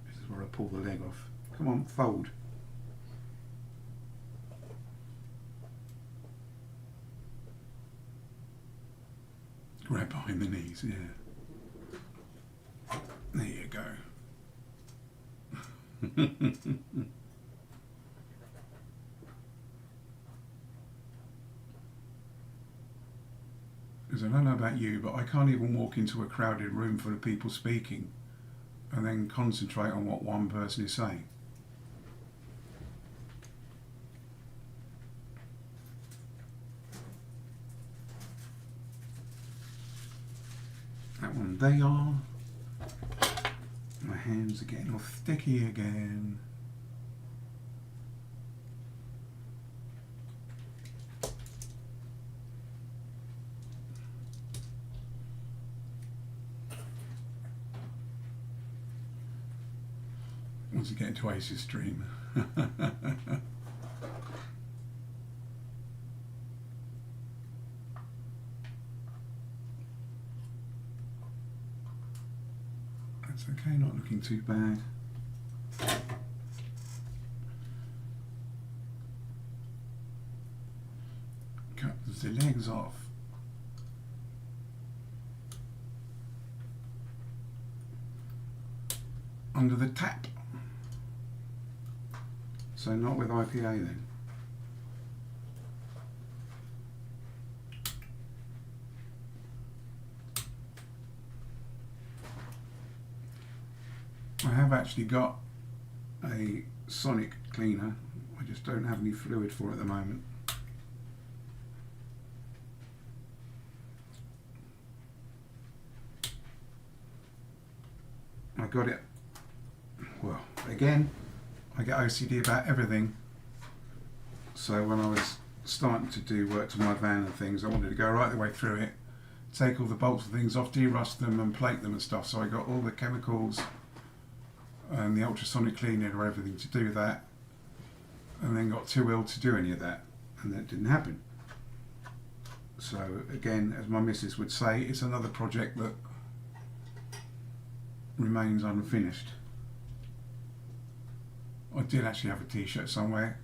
This is where I pull the leg off. Come on, fold. Grab behind the knees, yeah. There you go. Because I don't know about you, but I can't even walk into a crowded room full of people speaking and then concentrate on what one person is saying. That one there. My hands are getting all sticky again. Once you get into Ace's stream. That's okay, not looking too bad. Cut the legs off. Under the tap. So not with IPA then. I have actually got a sonic cleaner. I just don't have any fluid for it at the moment. I got it, well, again, I get OCD about everything. So when I was starting to do work to my van and things, I wanted to go right the way through it, take all the bolts and things off, de-rust them and plate them and stuff. So I got all the chemicals and the ultrasonic cleaning or everything to do that, and then got too ill to do any of that, and that didn't happen. So again, as my missus would say, it's another project that remains unfinished. I did actually have a t-shirt somewhere,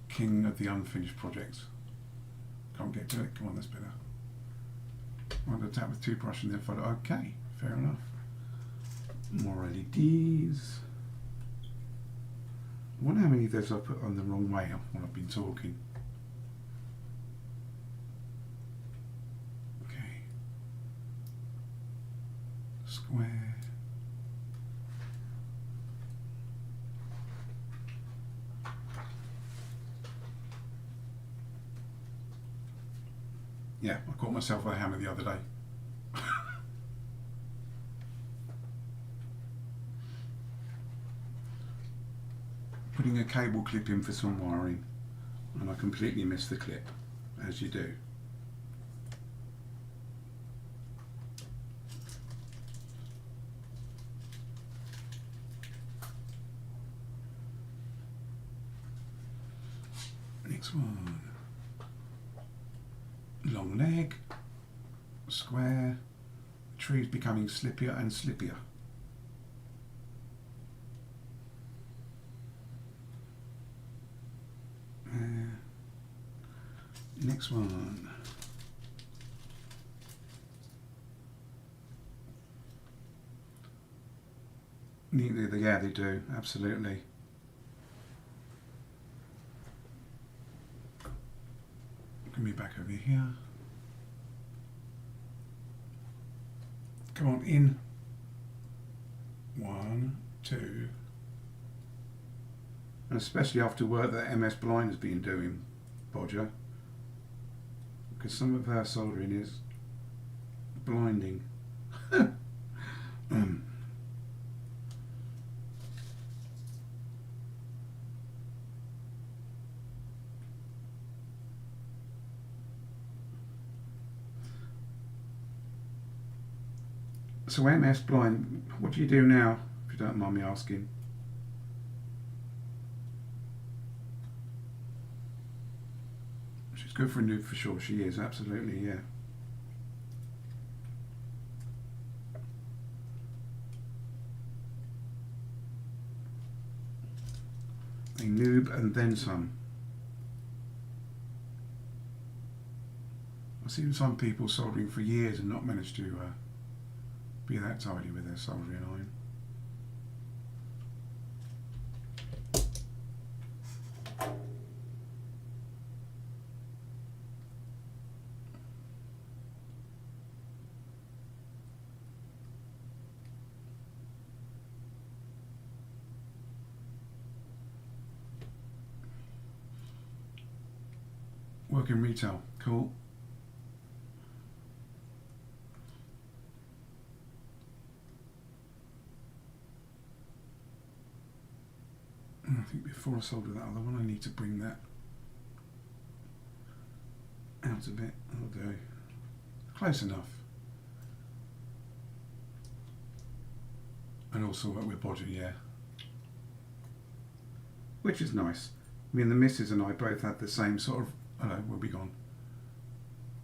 King of the Unfinished Projects. Can't get to it, come on, that's better. I'm going to tap with toothbrush and then photo. Okay, fair enough. More LEDs. I wonder how many of those I put on the wrong way when I've been talking. Okay. Square. Yeah, I caught myself with a hammer the other day. Putting a cable clip in for some wiring, and I completely missed the clip, as you do. Next one. Long leg, square, the tree's becoming slippier and slippier. Next one. Neatly, yeah, they do, absolutely. Give me back over here. Come on, in. 1, 2. And especially after work that MS Blind has been doing, Bodger. Because some of her soldering is blinding. So MS Blind, what do you do now, if you don't mind me asking? She's good for a noob for sure. She is, absolutely, yeah. A noob and then some. I've seen some people soldering for years and not managed to be that tidy with their soldering iron. Work in retail, cool. I think before I solder that other one I need to bring that out a bit. That'll do. Close enough. And also work with body, yeah. Which is nice. I mean, the missus and I both had the same sort of, I don't know, we'll be gone.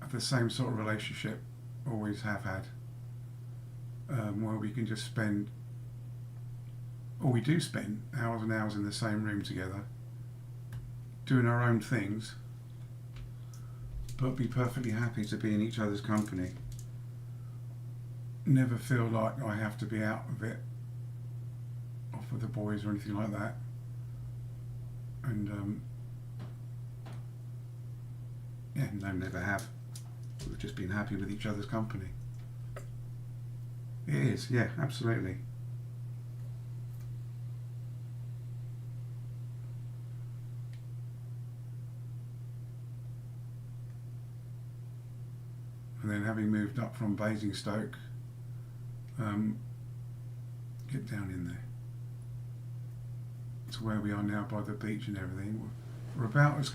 Have the same sort of relationship, always have had, where we can just spend, or we do spend hours and hours in the same room together, doing our own things, but be perfectly happy to be in each other's company. Never feel like I have to be out of it, off with the boys or anything like that. And yeah, no, never have. We've just been happy with each other's company. It is, yeah, absolutely. And then having moved up from Basingstoke, get down in there to where we are now by the beach and everything. We're about as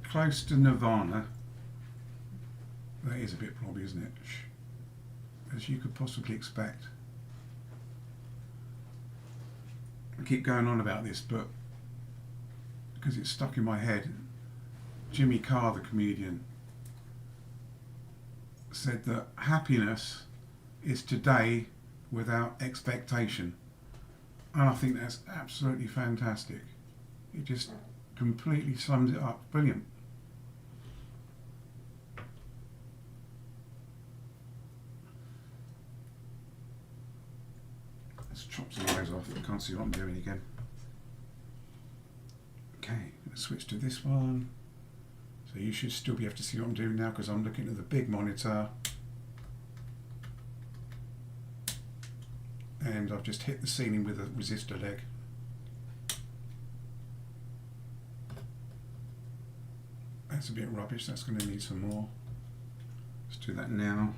close to Nirvana, that is a bit blobby, isn't it, as you could possibly expect. I keep going on about this, but because it's stuck in my head, Jimmy Carr, the comedian, said that happiness is today without expectation. And I think that's absolutely fantastic. It just completely sums it up. Brilliant. Let's chop some of those off. I can't see what I'm doing again. Okay, let's switch to this one. So you should still be able to see what I'm doing now because I'm looking at the big monitor. And I've just hit the ceiling with a resistor leg. That's a bit rubbish, that's going to need some more. Let's do that now.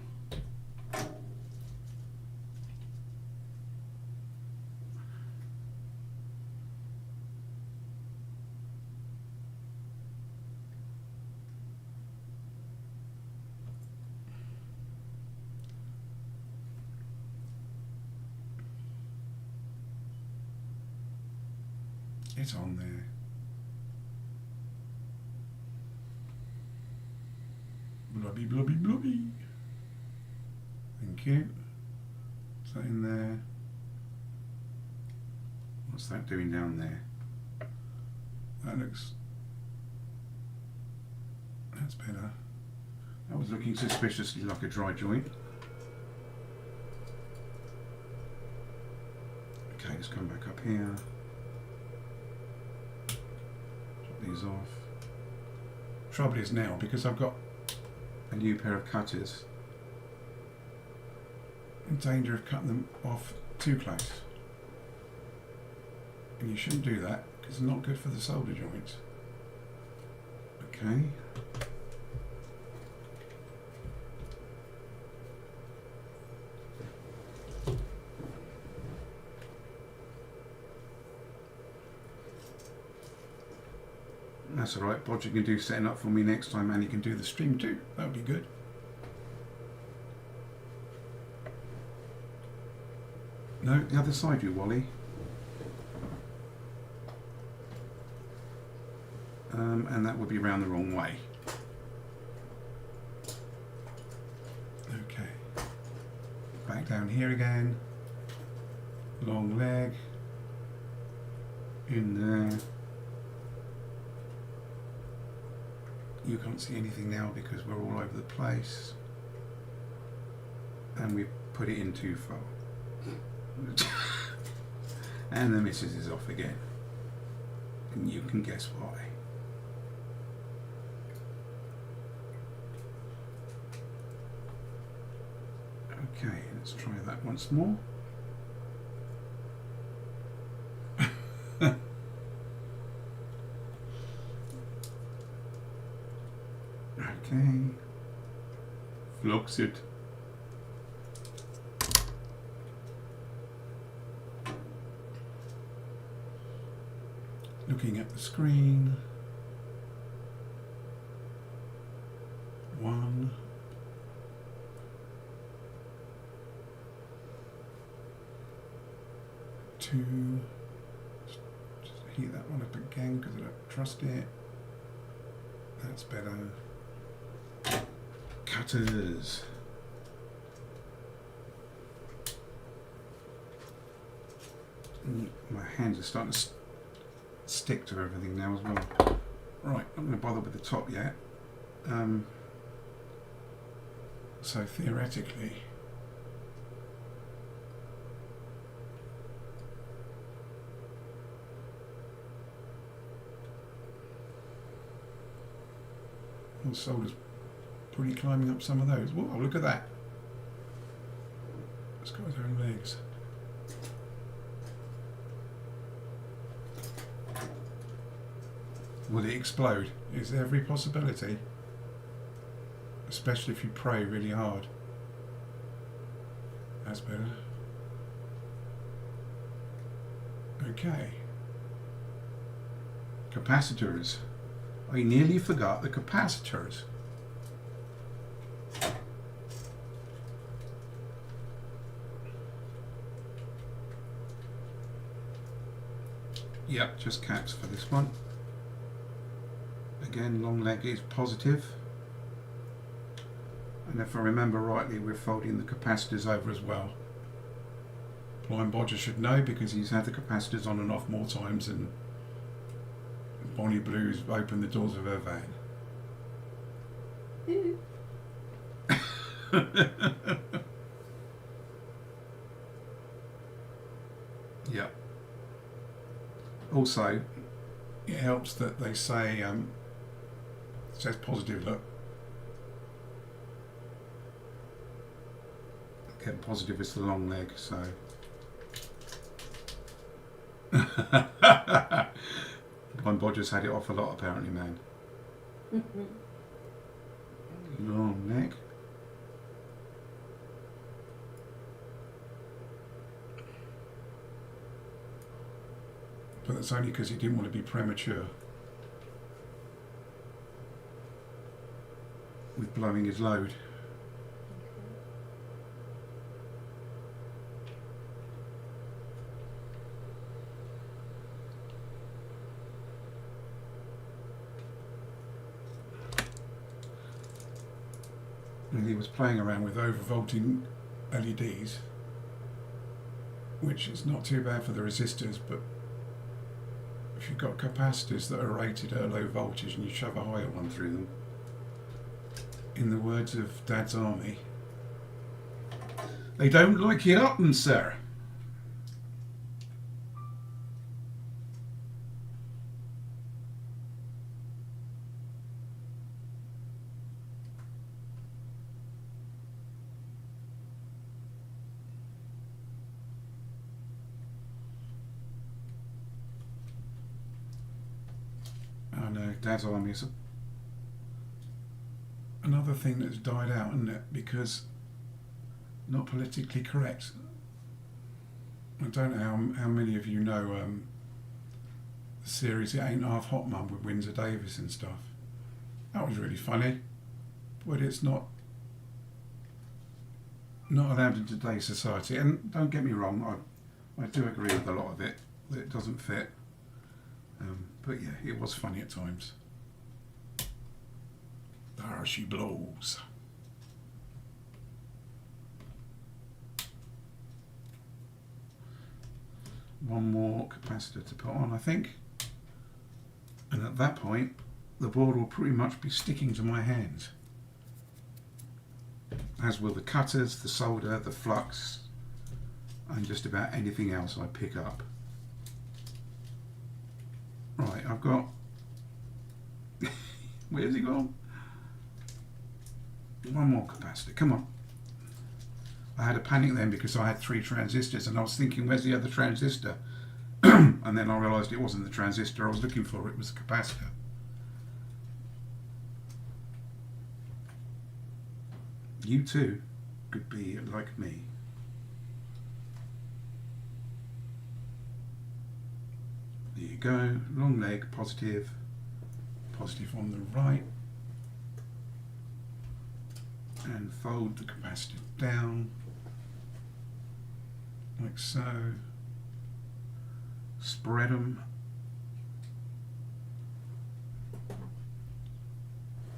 It's on there. Blubby, blubby, blubby. Thank you. Is that in there? What's that doing down there? That looks... That's better. That was looking suspiciously like a dry joint. Okay, let's come back up here. These off. Trouble is now, because I've got a new pair of cutters, I'm in danger of cutting them off too close. And you shouldn't do that, because it's not good for the solder joints. Okay. That's alright, Bodger can do setting up for me next time and he can do the stream too. That would be good. No, the other side you, Wally. And that would be round the wrong way. back down here again. Long leg. In there. You can't see anything now because we're all over the place. And we put it in too far. And the missus is off again. And you can guess why. Okay, let's try that once more. Okay. Flux it. Looking at the screen. 1. 2. Just heat that one up again because I don't trust it. That's better. Cutters. My hands are starting to stick to everything now as well. Right, I'm not going to bother with the top yet. So theoretically, the soldier's pretty climbing up some of those. Whoa, look at that. It's got his own legs. Will it explode? Is there every possibility? Especially if you pray really hard. That's better. Okay. Capacitors. I nearly forgot the capacitors. Yep, just caps for this one. Again, long leg is positive. And if I remember rightly, we're folding the capacitors over as well. Blind Bodger should know because he's had the capacitors on and off more times than Bonnie Blue's opened the doors of her van. Yep. Also, it helps that they say it says positive. Look, again, positive is the long leg. So Blind Bodger's had it off a lot, apparently, man. Long neck. But that's only because he didn't want to be premature with blowing his load. And he was playing around with overvolting LEDs, which is not too bad for the resistors, but if you've got capacitors that are rated at a low voltage and you shove a higher one through them, in the words of Dad's Army, they don't like it up, sir. Oh no, Dad's Army is another thing that's died out, isn't it? Because not politically correct. I don't know how many of you know the series It Ain't Half Hot Mum with Windsor Davis and stuff. That was really funny, but it's not allowed in today's society. And don't get me wrong, I do agree with a lot of it, that it doesn't fit. But yeah, it was funny at times. There she blows. one more capacitor to put on, I think. And at that point, the board will pretty much be sticking to my hands. As will the cutters, the solder, the flux, and just about anything else I pick up. Right, I've got... Where's he gone? One more capacitor, come on. I had a panic then because I had 3 transistors and I was thinking, where's the other transistor? And then I realised it wasn't the transistor I was looking for, it was the capacitor. You too could be like me. There you go, long leg, positive, positive on the right. And fold the capacitor down, like so. Spread them.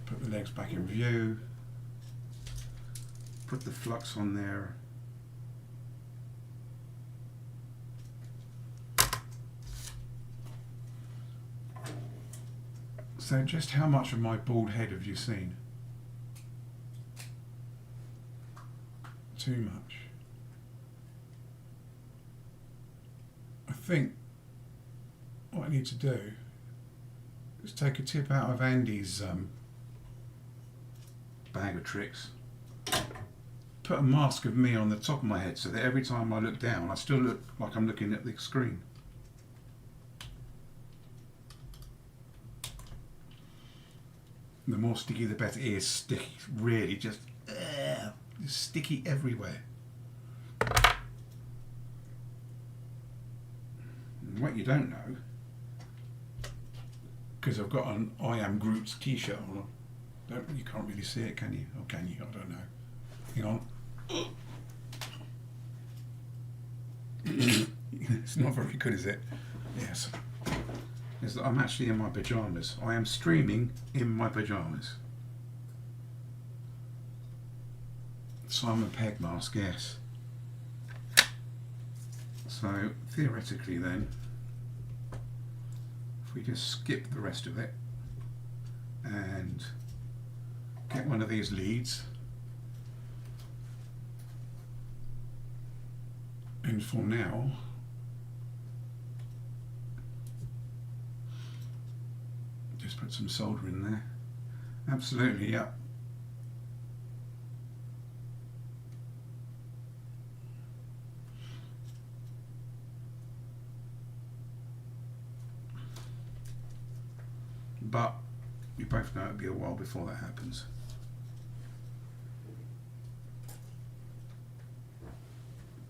Put the legs back in view. Put the flux on there. So just how much of my bald head have you seen? Too much. I think what I need to do is take a tip out of Andy's bag of tricks. Put a mask of me on the top of my head so that every time I look down I still look like I'm looking at the screen. The more sticky the better. It is sticky, really, just sticky everywhere. And what you don't know, because I've got an I Am Groot's t-shirt on, you can't really see it, can you? Or can you? I don't know. Hang on. It's not very good, is it? Yes. Is that I'm actually in my pyjamas. I am streaming in my pyjamas. Simon Pegg mask, yes. So theoretically then, if we just skip the rest of it and get one of these leads, and for now just put some solder in there. Absolutely, yeah. But you both know it'll be a while before that happens.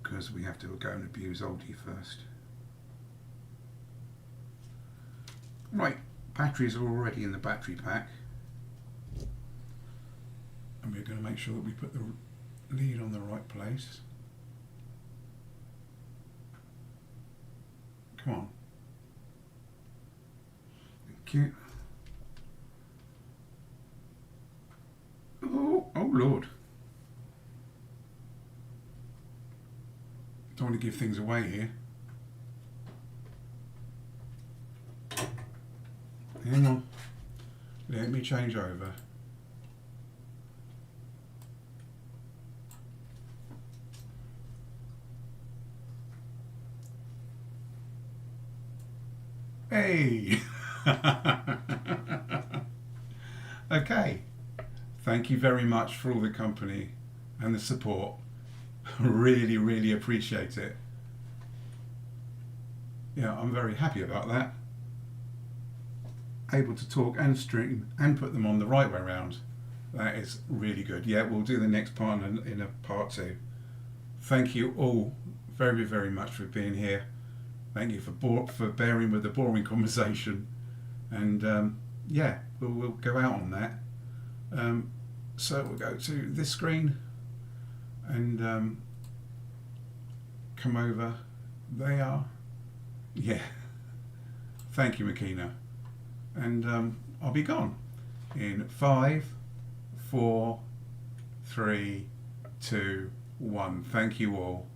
Because we have to go and abuse Oldie first. Right, batteries are already in the battery pack. And we're going to make sure that we put the lead on the right place. Come on. Thank you. Oh Lord. Don't want to give things away here. Hang on. Let me change over. Hey! Okay. Thank you very much for all the company and the support. Really, really appreciate it. Yeah, I'm very happy about that. Able to talk and stream and put them on the right way around. That is really good. Yeah, we'll do the next part in a part 2. Thank you all very, very much for being here. Thank you for bearing with the boring conversation. And yeah, we'll go out on that. So we'll go to this screen and come over. They are. Yeah. Thank you, Makina. And I'll be gone in 5, 4, 3, 2, 1. Thank you all.